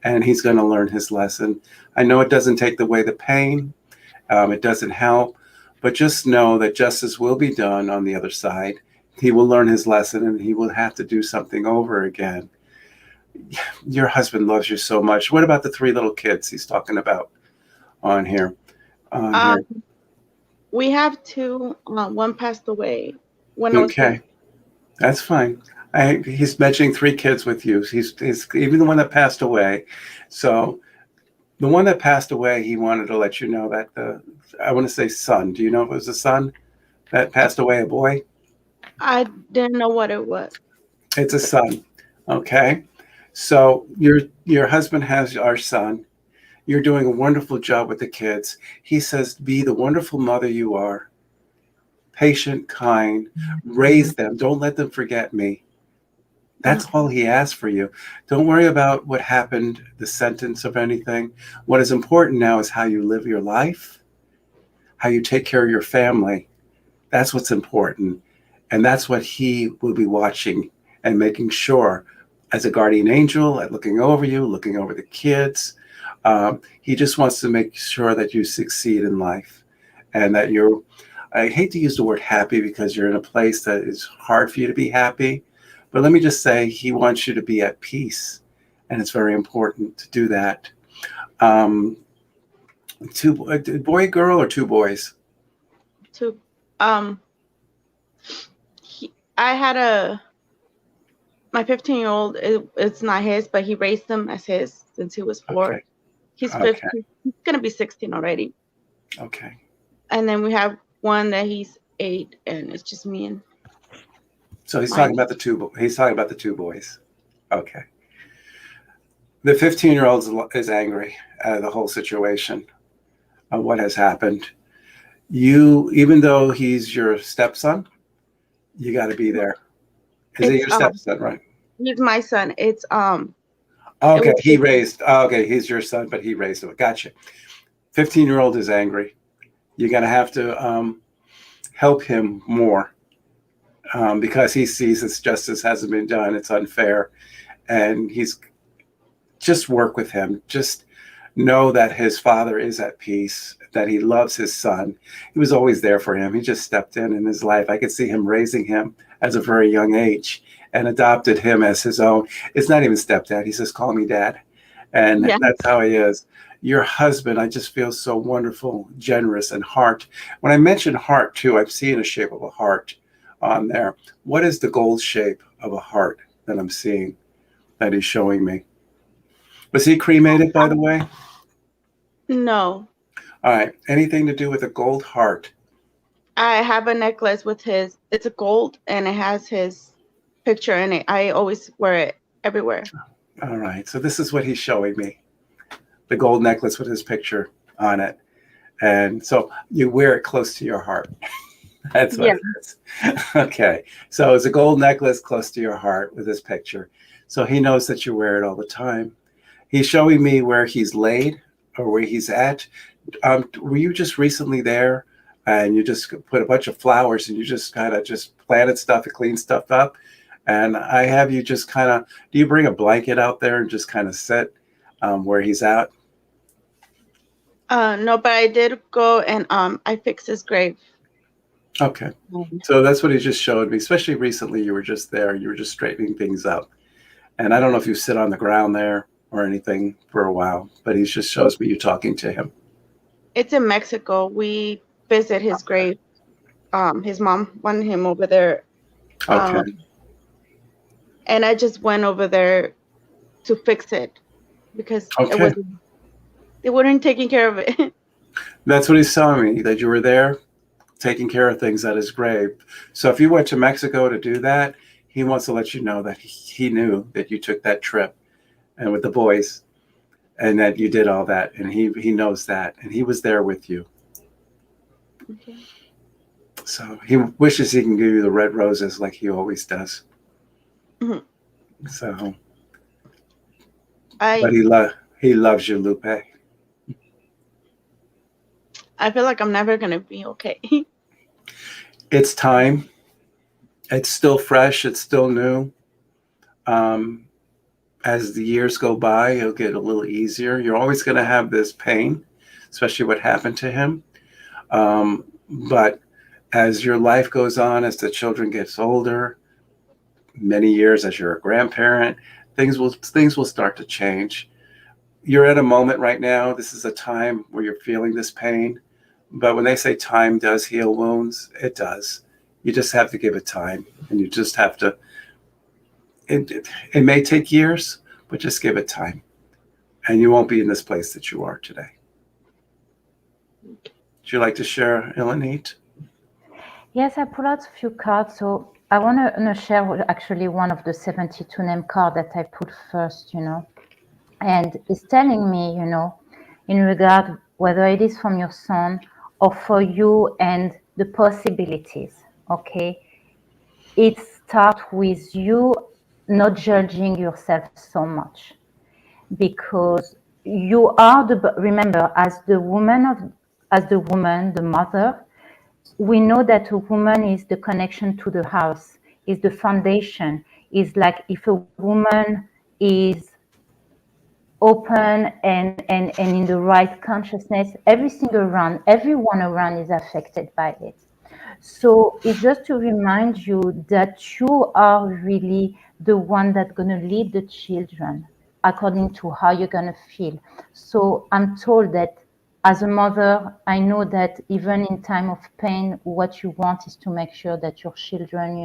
and he's going to learn his lesson. I know it doesn't take away the pain. It doesn't help, but just know that justice will be done on the other side. He will learn his lesson, and he will have to do something over again. Your husband loves you so much. What about the 3 little kids he's talking about on here? We have 2. One passed away when I was Okay, that's fine. He's mentioning 3 kids with you. He's even the one that passed away. So the one that passed away, he wanted to let you know that I want to say son. Do you know if it was a son that passed away, a boy? I didn't know what it was. It's a son. Okay. So your husband has our son. You're doing a wonderful job with the kids. He says, be the wonderful mother you are. Patient, kind, raise them. Don't let them forget me. That's all he asks for you. Don't worry about what happened, the sentence of anything. What is important now is how you live your life, how you take care of your family. That's what's important. And that's what he will be watching and making sure, as a guardian angel, at looking over you, looking over the kids. He just wants to make sure that you succeed in life and that you're, I hate to use the word happy because you're in a place that is hard for you to be happy. But let me just say, he wants you to be at peace. And it's very important to do that. Boy, girl, or two boys? Two. I had my 15-year-old. It's not his, but he raised them as his since he was 4. Okay. He's Okay. 15. He's gonna be 16 already. Okay. And then we have one that he's 8, and it's just me and. So he's talking about the two. He's talking about the two boys. Okay. The 15-year-old is angry at the whole situation of what has happened. You, even though he's your stepson, you got to be there. Is he your stepson, right? He's my son. It's Okay, he raised. Okay, he's your son, but he raised him. Gotcha. 15-year-old is angry. You're gonna have to help him more because he sees this justice hasn't been done. It's unfair, and he's just work with him. Just know that his father is at peace, that he loves his son. He was always there for him. He just stepped in his life. I could see him raising him at a very young age and adopted him as his own. It's not even stepdad. He says, call me dad. And that's how he is. Your husband, I just feel so wonderful, generous, and heart. When I mention heart, too, I'm seeing a shape of a heart on there. What is the gold shape of a heart that I'm seeing that he's showing me? Was he cremated, by the way? No. All right. Anything to do with a gold heart? I have a necklace with his. It's a gold, and it has his picture in it. I always wear it everywhere. All right. So this is what he's showing me. The gold necklace with his picture on it. And so you wear it close to your heart. That's what it is. Okay. So it's a gold necklace close to your heart with his picture. So he knows that you wear it all the time. He's showing me where he's laid or where he's at. Were you just recently there and you just put a bunch of flowers and you just kind of just planted stuff and cleaned stuff up? And I have you just kind of, do you bring a blanket out there and just kind of sit where he's at? No, but I did go and I fixed his grave. Okay. So that's what he just showed me, especially recently. You were just there. You were just straightening things up. And I don't know if you sit on the ground there or anything for a while, but he just shows me you talking to him. It's in Mexico. We visit his grave. His mom wanted him over there. Okay. And I just went over there to fix it because they weren't taking care of it. That's what he's telling me, that you were there taking care of things at his grave. So if you went to Mexico to do that, he wants to let you know that he knew that you took that trip and with the boys and that you did all that. And he knows that. And he was there with you. Okay. So he wishes he can give you the red roses like he always does. Mm-hmm. So, but he loves you, Lupe. I feel like I'm never going to be okay. It's time. It's still fresh. It's still new. As the years go by, it'll get a little easier. You're always going to have this pain, especially what happened to him. But as your life goes on, as the children gets older, many years as you're a grandparent, things will start to change. You're at a moment right now. This is a time where you're feeling this pain. But when they say time does heal wounds, it does. You just have to give it time. And you just have to, it may take years, but just give it time. And you won't be in this place that you are today. Would you like to share, Ilanit? Yes, I pulled out a few cards. So I want to share actually one of the 72 name cards that I put first, and it's telling me, in regard whether it is from your son or for you and the possibilities, okay? It starts with you not judging yourself so much because you are remember, as the woman, the mother, we know that a woman is the connection to the house, is the foundation, is like if a woman is open and in the right consciousness, everyone around is affected by it. So it's just to remind you that you are really the one that's going to lead the children according to how you're going to feel. So I'm told that as a mother, I know that even in time of pain, what you want is to make sure that your children,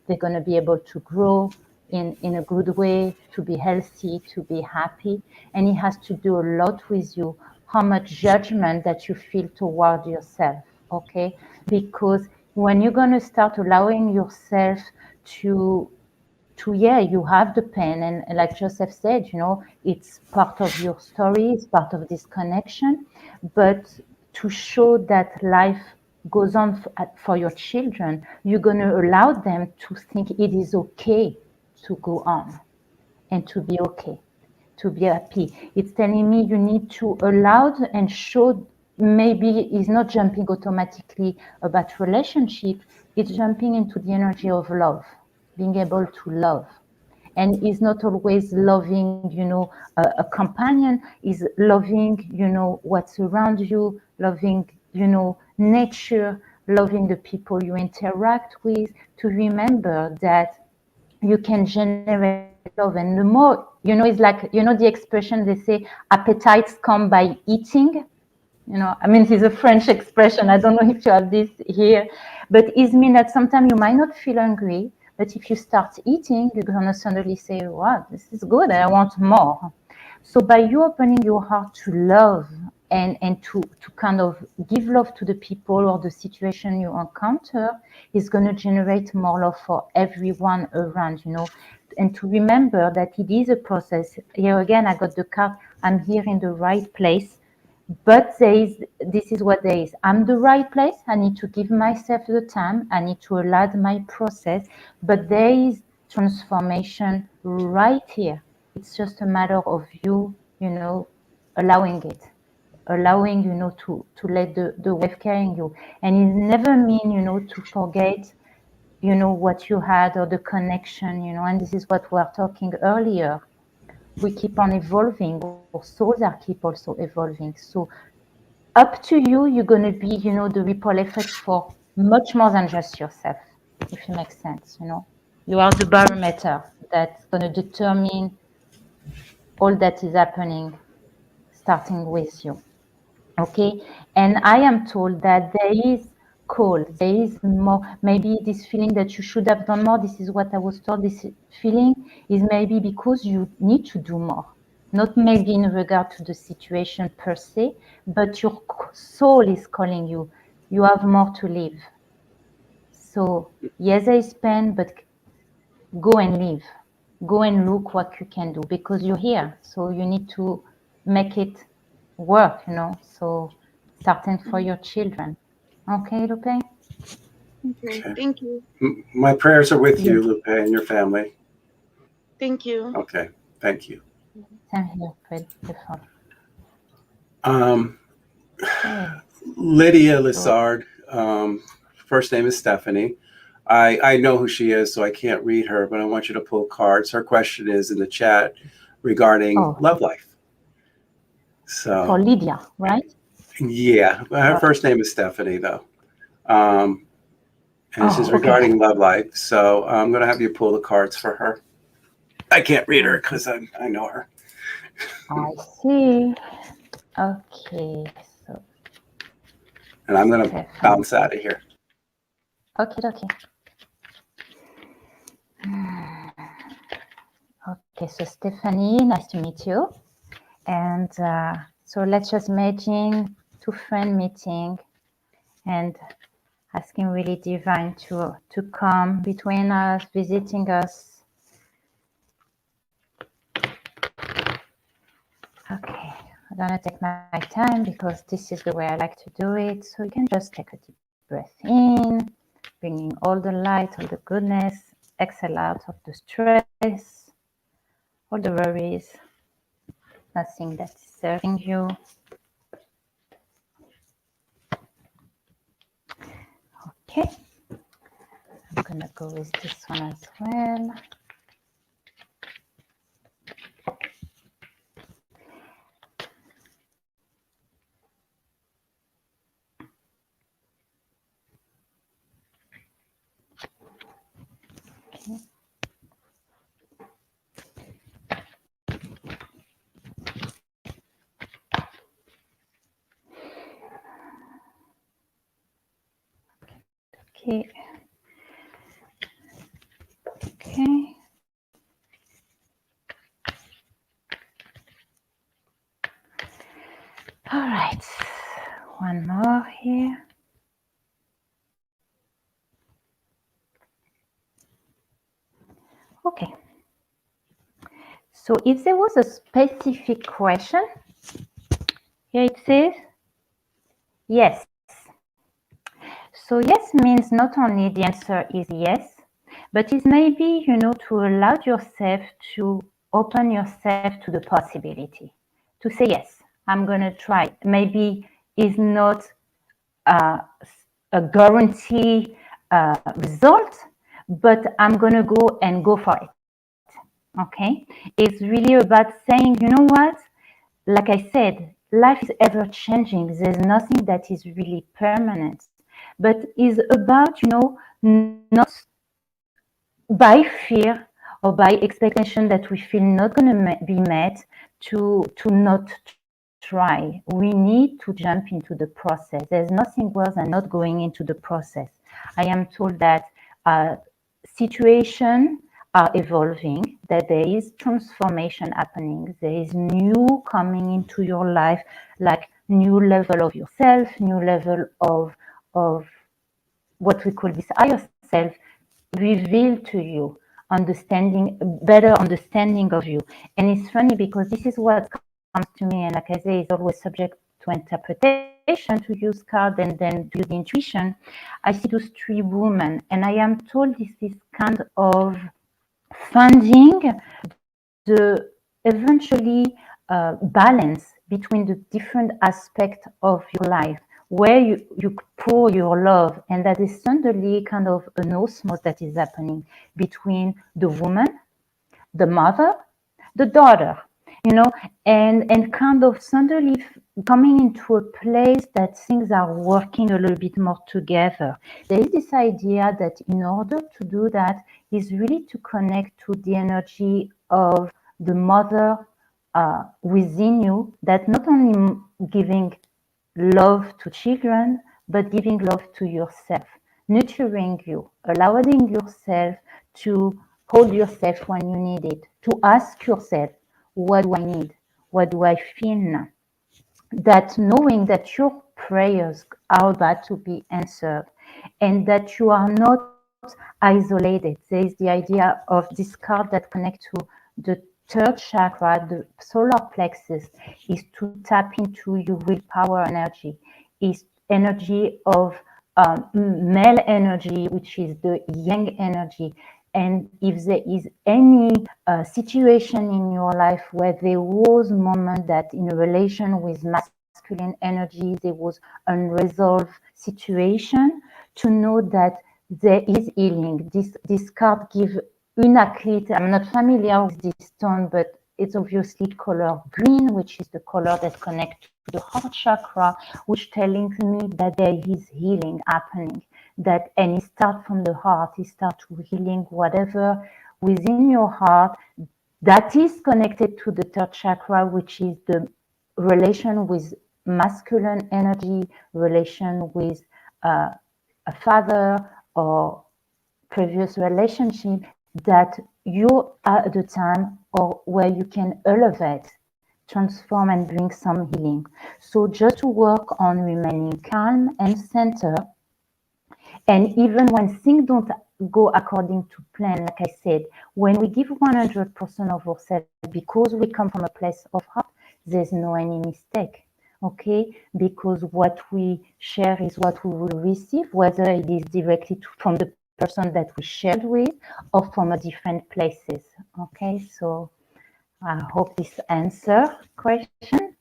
they're going to be able to grow in a good way, to be healthy, to be happy. And it has to do a lot with you, how much judgment that you feel toward yourself, okay? Because when you're going to start allowing yourself yeah, you have the pain, and like Joseph said, it's part of your story, it's part of this connection, but to show that life goes on for your children, you're going to allow them to think it is okay to go on and to be okay, to be happy. It's telling me you need to allow and show. Maybe it's not jumping automatically about relationship, it's jumping into the energy of love, being able to love. And is not always loving, a companion, is loving, what's around you, loving, nature, loving the people you interact with, to remember that you can generate love. And the more, it's like, the expression they say, appetites come by eating. I mean, it's a French expression. I don't know if you have this here, but it means that sometimes you might not feel hungry, but if you start eating, you're going to suddenly say, wow, this is good, I want more. So by you opening your heart to love and to kind of give love to the people or the situation you encounter, is going to generate more love for everyone around, and to remember that it is a process. Here again, I got the card, I'm here in the right place. But this is what there is. I'm the right place. I need to give myself the time. I need to allow my process. But there is transformation right here. It's just a matter of you, allowing it, allowing, to let the wave carrying you. And it never mean, to forget, what you had or the connection, and this is what we were talking earlier. We keep on evolving. Our souls are keep also evolving. So up to you, you're going to be, the ripple effect for much more than just yourself, if it makes sense, You are the barometer that's going to determine all that is happening, starting with you. Okay? And I am told that there is there is more, maybe this feeling that you should have done more. This is what I was told. This feeling is maybe because you need to do more. Not maybe in regard to the situation per se, but your soul is calling you. You have more to live. So yes, there is pain, but go and live. Go and look what you can do, because you're here. So you need to make it work, So starting for your children. Okay, Lupe? Okay. Thank you. My prayers are with you, Lupe, and your family. Thank you. Okay. Thank you. Same here, Fred. Lydia Lissard. First name is Stephanie. I know who she is, so I can't read her, but I want you to pull cards. Her question is in the chat regarding love life. So for Lydia, right? Yeah, her first name is Stephanie, though. And this is regarding love life. So I'm going to have you pull the cards for her. I can't read her because I know her. I see. Okay. So. And I'm going to bounce out of here. Okay. Okay, so Stephanie, nice to meet you. And so let's just imagine two friend meeting and asking really divine to come between us, visiting us. Okay, I'm gonna take my time because this is the way I like to do it. So you can just take a deep breath in, bringing all the light, all the goodness, exhale out of the stress, all the worries, nothing that is serving you. Okay. I'm gonna go with this one as well. Okay. Okay. Okay. All right. One more here. Okay. So if there was a specific question, here it says yes. So yes means not only the answer is yes, but it's maybe, to allow yourself to open yourself to the possibility, to say, yes, I'm going to try. Maybe is not a guarantee result, but I'm going to go for it. Okay. It's really about saying, you know what? Like I said, life is ever changing. There's nothing that is really permanent, but is about, not by fear or by expectation that we feel not going to be met to not try. We need to jump into the process. There's nothing worse than not going into the process. I am told that situations are evolving, that there is transformation happening, there is new coming into your life, like new level of yourself, new level of what we call this higher self revealed to you, better understanding of you. And it's funny because this is what comes to me, and like I say, it's always subject to interpretation, to use card and then to use the intuition. I see those three women, and I am told this is kind of finding the eventually balance between the different aspects of your life, where you pour your love, and that is suddenly kind of an osmosis that is happening between the woman, the mother, the daughter, and kind of suddenly coming into a place that things are working a little bit more together. There is this idea that in order to do that is really to connect to the energy of the mother within you, that not only giving love to children, but giving love to yourself, nurturing you, allowing yourself to hold yourself when you need it, to ask yourself, what do I need? What do I feel now? That knowing that your prayers are about to be answered and that you are not isolated. There is the idea of this card that connects to the third chakra, the solar plexus, is to tap into your willpower energy, is energy of male energy, which is the yang energy. And if there is any situation in your life where there was a moment that in a relation with masculine energy, there was unresolved situation, to know that there is healing. This card gives unaclite. I'm not familiar with this stone, but it's obviously color green, which is the color that connects to the heart chakra, which telling me that there is healing happening. And it starts from the heart. It starts healing whatever within your heart that is connected to the third chakra, which is the relation with masculine energy, relation with a father or previous relationship, that you are at the time or where you can elevate, transform, and bring some healing. So just to work on remaining calm and centered. And even when things don't go according to plan, like I said, when we give 100% of ourselves, because we come from a place of heart, there's no any mistake, okay? Because what we share is what we will receive, whether it is directly from the person that we shared with or from a different places, okay? So I hope this answers question,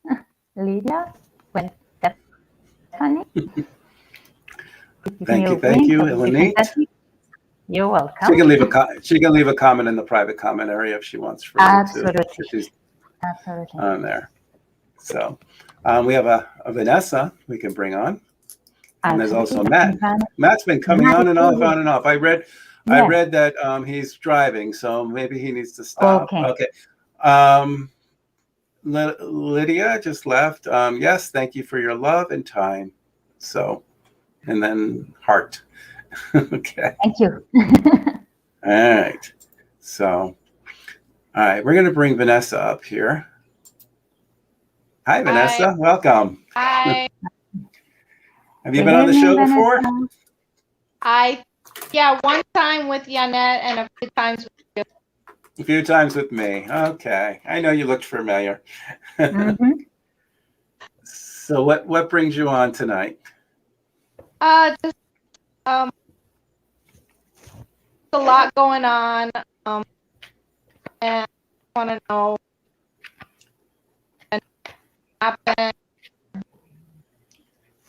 Lydia. Well, that's funny. give Thank me you, a thank wink, you, that would be Ilanit. fantastic. You're welcome. She can leave a comment in the private comment area if she wants for you to. Absolutely. If she's Absolutely. on there. So we have a Vanessa we can bring on. And there's also Matt. Matt's been coming on and off, on and off. I read that he's driving, so maybe he needs to stop. Okay. Lydia just left. Yes, thank you for your love and time. So, and then heart. Okay. Thank you. All right. So, all right, we're going to bring Vanessa up here. Hi, Vanessa. Welcome. Hi. Have you been on the show before? Yeah, one time with Yanette and a few times with you. A few times with me. Okay. I know you looked familiar. Mm-hmm. So what brings you on tonight? Just a lot going on. And I want to know what happened.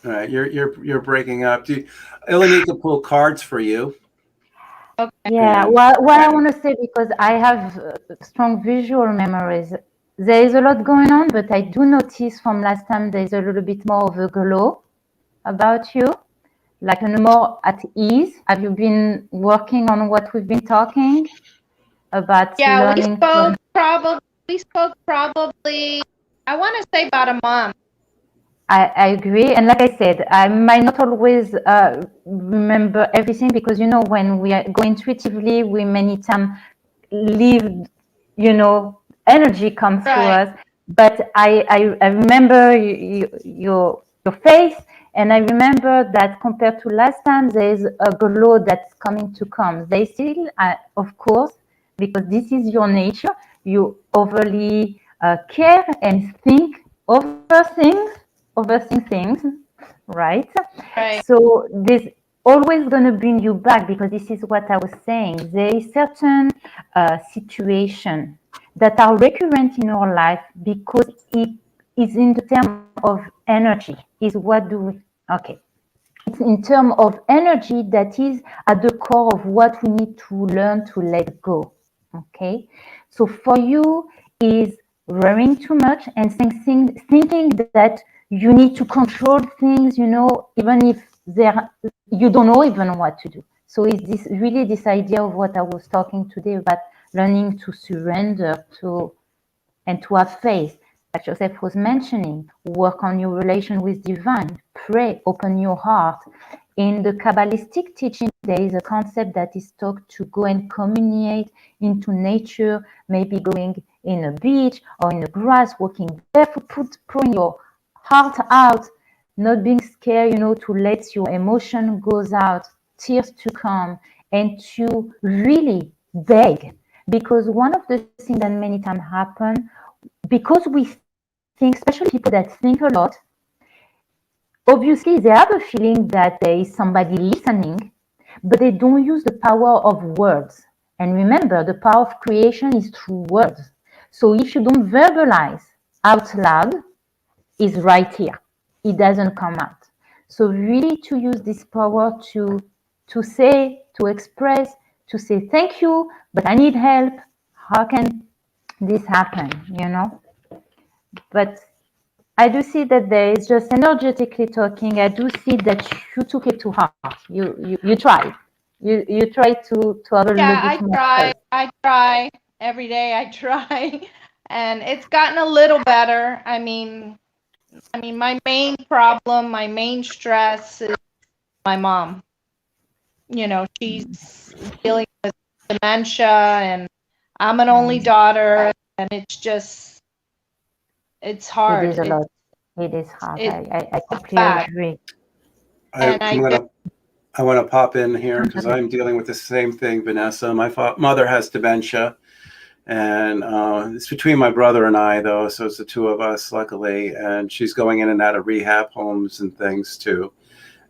All right, you're breaking up. Ilanit can pull cards for you. Okay. Yeah, what I want to say, because I have strong visual memories, there is a lot going on, but I do notice from last time there's a little bit more of a glow about you, like more at ease. Have you been working on what we've been talking about? Yeah, learning we spoke probably, I want to say about a month. I agree. And like I said, I might not always remember everything, because, when we go intuitively, we many times leave, energy comes through us. But I remember your face, and I remember that compared to last time, there is a glow that's coming to come. They still, of course, because this is your nature, you overly care and think overthink things, right? So there's always going to bring you back, because this is what I was saying. There is certain situations that are recurrent in your life, because it is in the term of energy. It's in terms of energy that is at the core of what we need to learn to let go. Okay, so for you is worrying too much and thinking that you need to control things, even if you don't know even what to do. So it's this idea of what I was talking today about learning to surrender to and to have faith. Like Joseph was mentioning, work on your relation with divine, pray, open your heart. In the Kabbalistic teaching, there is a concept that is taught to go and communicate into nature, maybe going in a beach or in the grass, walking barefoot, pouring your heart out, not being scared, to let your emotion goes out, tears to come, and to really beg. Because one of the things that many times happen, because we think, especially people that think a lot, obviously they have a feeling that there is somebody listening, but they don't use the power of words. And remember, the power of creation is through words. So if you don't verbalize out loud, it's right here. It doesn't come out. So really to use this power to say, to express, to say thank you, but I need help. How can this happen, But I do see that there is, just energetically talking, I do see that you took it to heart. You tried. You tried to have a little bit more. I try every day. I try, and it's gotten a little better. I mean, my main problem, my main stress is my mom. She's dealing with dementia, and I'm an only daughter, and it's hard. It is a lot. It is hard. I completely agree. I want to pop in here because I'm dealing with the same thing, Vanessa. My mother has dementia, and it's between my brother and I, though, so it's the two of us, luckily, and she's going in and out of rehab homes and things, too.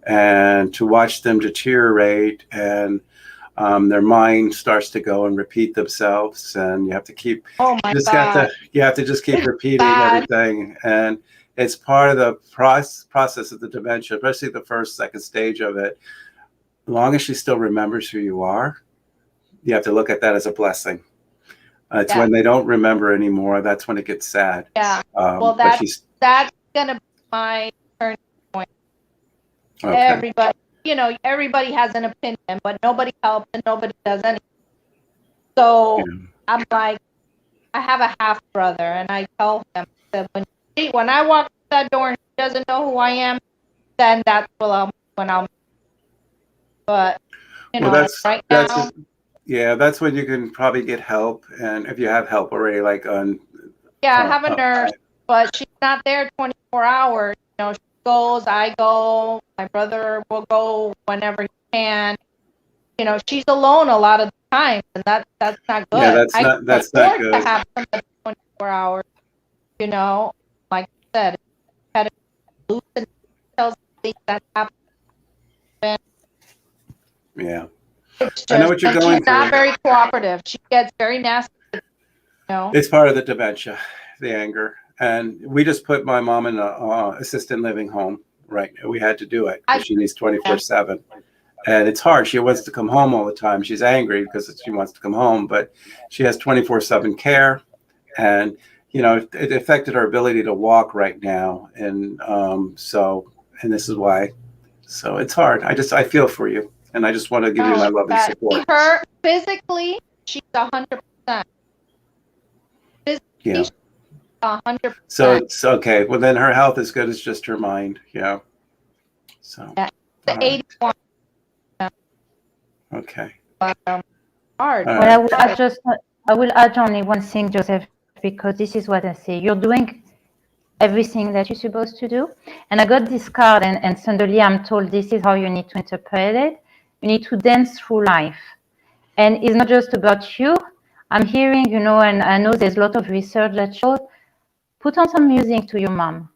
And to watch them deteriorate and their mind starts to go and repeat themselves, and you have to keep you have to just keep repeating everything, and it's part of the process of the dementia, especially the first, second stage of it. As long as she still remembers who you are, you have to look at that as a blessing. It's when they don't remember anymore. That's when it gets sad. Yeah. Well, but that's gonna be my turning point. okay. Everybody has an opinion, but nobody helps and nobody does anything. So I'm like, I have a half brother, and I tell him that when I walk through that door and he doesn't know who I am, then that's when I'll. But that's when you can probably get help, and if you have help already, like on. Yeah, I have a nurse, but she's not there 24 hours. She goes, I go, my brother will go whenever he can. She's alone a lot of the time, and that's not good. Yeah, that's not good. To have somebody 24 hours, like I said, had to loosen tells things that happen. Yeah. I know what you're going she's not very cooperative. She gets very nasty. It's part of the dementia, the anger. And we just put my mom in a assisted living home, right? We had to do it because she needs 24/7. And it's hard. She wants to come home all the time. She's angry because she wants to come home, but she has 24/7 care. And, it affected her ability to walk right now. And and this is why. So it's hard. I feel for you. And I just want to give you my love and support. Her physically, she's 100%. Yeah. 100%. So it's okay. Well, then her health is good. It's just her mind. Yeah. So. The 81. Okay. But, hard. Well, I will add only one thing, Joseph, because this is what I say. You're doing everything that you're supposed to do. And I got this card, and suddenly I'm told this is how you need to interpret it. You need to dance through life. And it's not just about you. I'm hearing, and I know there's a lot of research that shows, put on some music to your mom.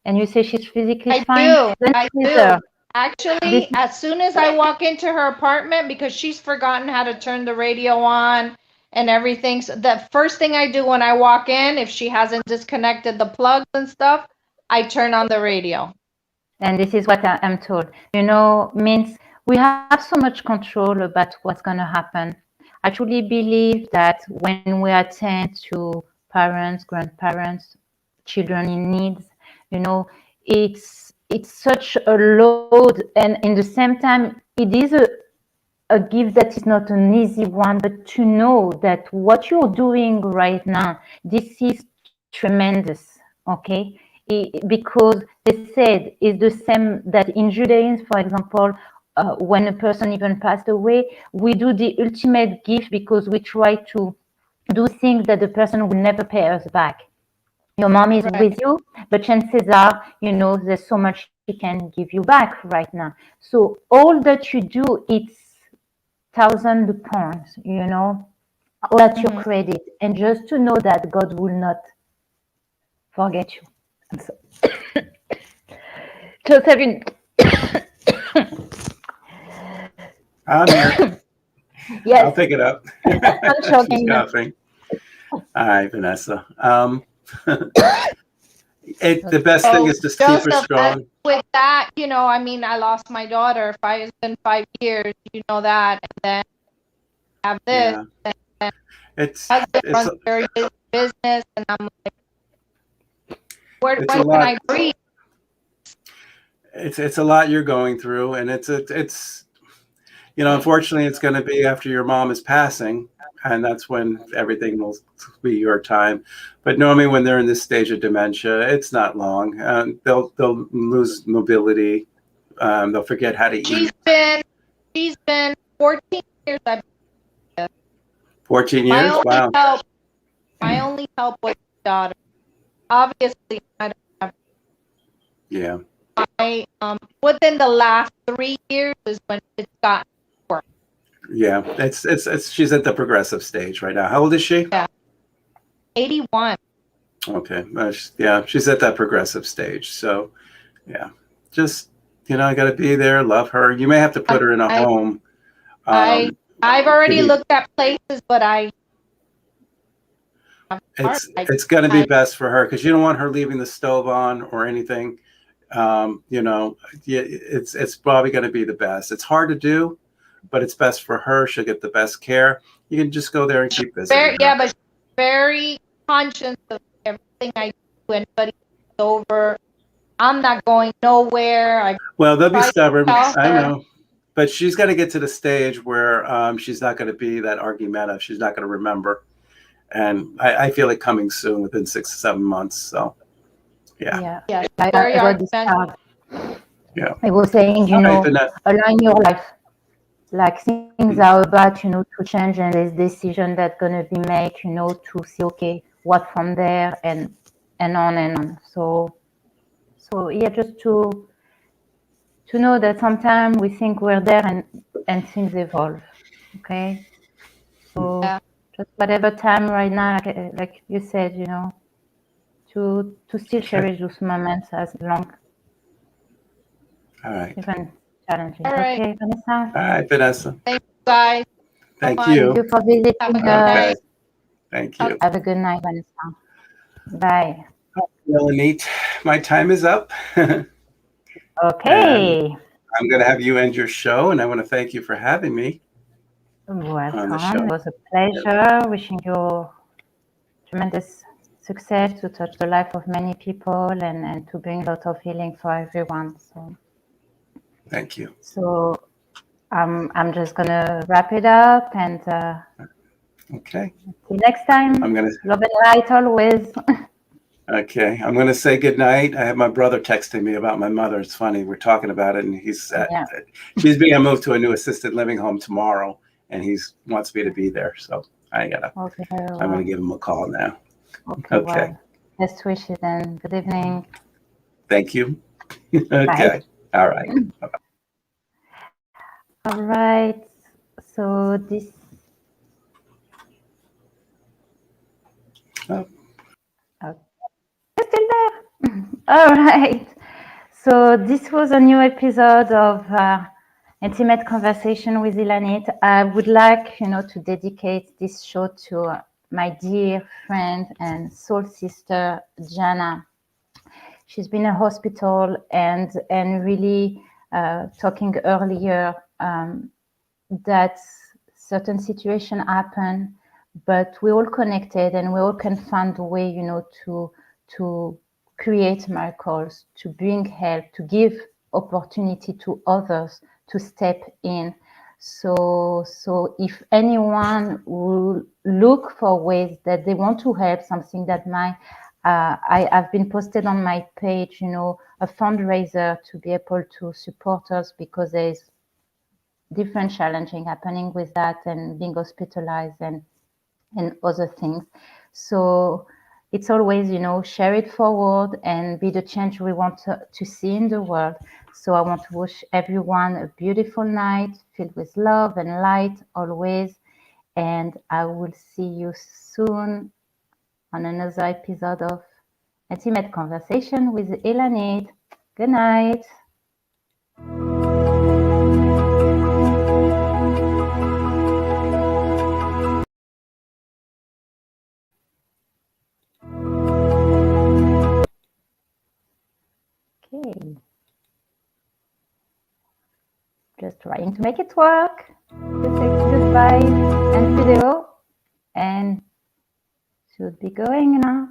And you say she's physically fine. I do. Actually, as soon as I walk into her apartment, because she's forgotten how to turn the radio on and everything. So the first thing I do when I walk in, if she hasn't disconnected the plugs and stuff, I turn on the radio. And this is what I'm told. Means we have so much control about what's going to happen. I truly believe that when we attend to parents, grandparents, children in needs, it's such a load, and in the same time, it is a gift that is not an easy one, but to know that what you're doing right now, this is tremendous, okay? Because they said it's the same that in Judaism, for example, when a person even passed away, we do the ultimate gift because we try to do things that the person will never pay us back. Your mom is with you, but chances are, there's so much she can give you back right now. So all that you do, it's 1,000 points, all at your credit. And just to know that God will not forget you. Just having. I'm here. Yes. I'll pick it up. I'm choking now. All right, Vanessa. The best thing is to keep her strong. With that, I lost my daughter. It's been 5 years, that, and then have this. Yeah. And it's runs very business, and I'm like, where can I breathe? It's a lot you're going through, and it's unfortunately, it's going to be after your mom is passing, and that's when everything will be your time. But normally, when they're in this stage of dementia, it's not long. They'll lose mobility. They'll forget how to eat. She's been 14 years. 14 years. Wow. My only help was my daughter. Obviously, I don't have. Yeah. Within the last 3 years is when it's gotten worse. Yeah, it's she's at the progressive stage right now. How old is she? Yeah, 81. Okay, yeah, she's at that progressive stage. So, yeah, just I got to be there, love her. You may have to put her in a home. I've already looked at places, but It's going to be best for her because you don't want her leaving the stove on or anything. It's probably going to be the best. It's hard to do, but it's best for her. She'll get the best care. You can just go there and keep visiting. Yeah, but she's very conscious of everything I do. Anybody over, I'm not going nowhere. Well, they'll be stubborn. I know. But she's got to get to the stage where she's not going to be that argumentative. She's not going to remember. And I feel it coming soon within 6 to 7 months. So, yeah. I got this card. Yeah. I was saying, align your life. Like things are about, to change, and there's decision that's going to be made, to see, okay, what from there and on and on. So yeah, just to know that sometimes we think we're there and things evolve. Okay. So just whatever time right now, like you said, to still cherish those moments as long. All right. Even challenging. All right. Okay, Vanessa. All right, Vanessa. Thank you, guys. Thank Thank you. you for visiting Okay. us. Thank you. Have a good night, Vanessa. Bye. Ilanit, my time is up. Okay. I'm going to have you end your show, and I want to thank you for having me. Welcome. the show. It was a pleasure. Wishing you tremendous success to touch the life of many people and to bring a lot of healing for everyone. So Thank you. So I'm just gonna wrap it up and Okay. see you next time. I'm gonna. Love and light always. Okay, I'm going to say goodnight. I have my brother texting me about my mother. It's funny. We're talking about it, and he's she's being moved to a new assisted living home tomorrow, and he wants me to be there. So I gotta. Okay. I'm going to give him a call now. Okay. Well, best wishes and good evening. Thank you. Okay. Bye. All right. Bye-bye. All right. So this. Oh. You're still there. All right. So this was a new episode of Intimate Conversation with Ilanit. I would like, to dedicate this show to my dear friend and soul sister, Jana. She's been in hospital and really talking earlier that certain situation happen, but we're all connected and we all can find a way, to create miracles, to bring help, to give opportunity to others to step in. So if anyone will look for ways that they want to help, something that I've been posted on my page, a fundraiser to be able to support us because there's different challenging happening with that and being hospitalized and other things. So it's always, share it forward and be the change we want to see in the world. So I want to wish everyone a beautiful night filled with love and light always. And I will see you soon on another episode of Intimate Conversation with Ilanit. Good night. Okay. Just trying to make it work. Just say goodbye and video and should be going now.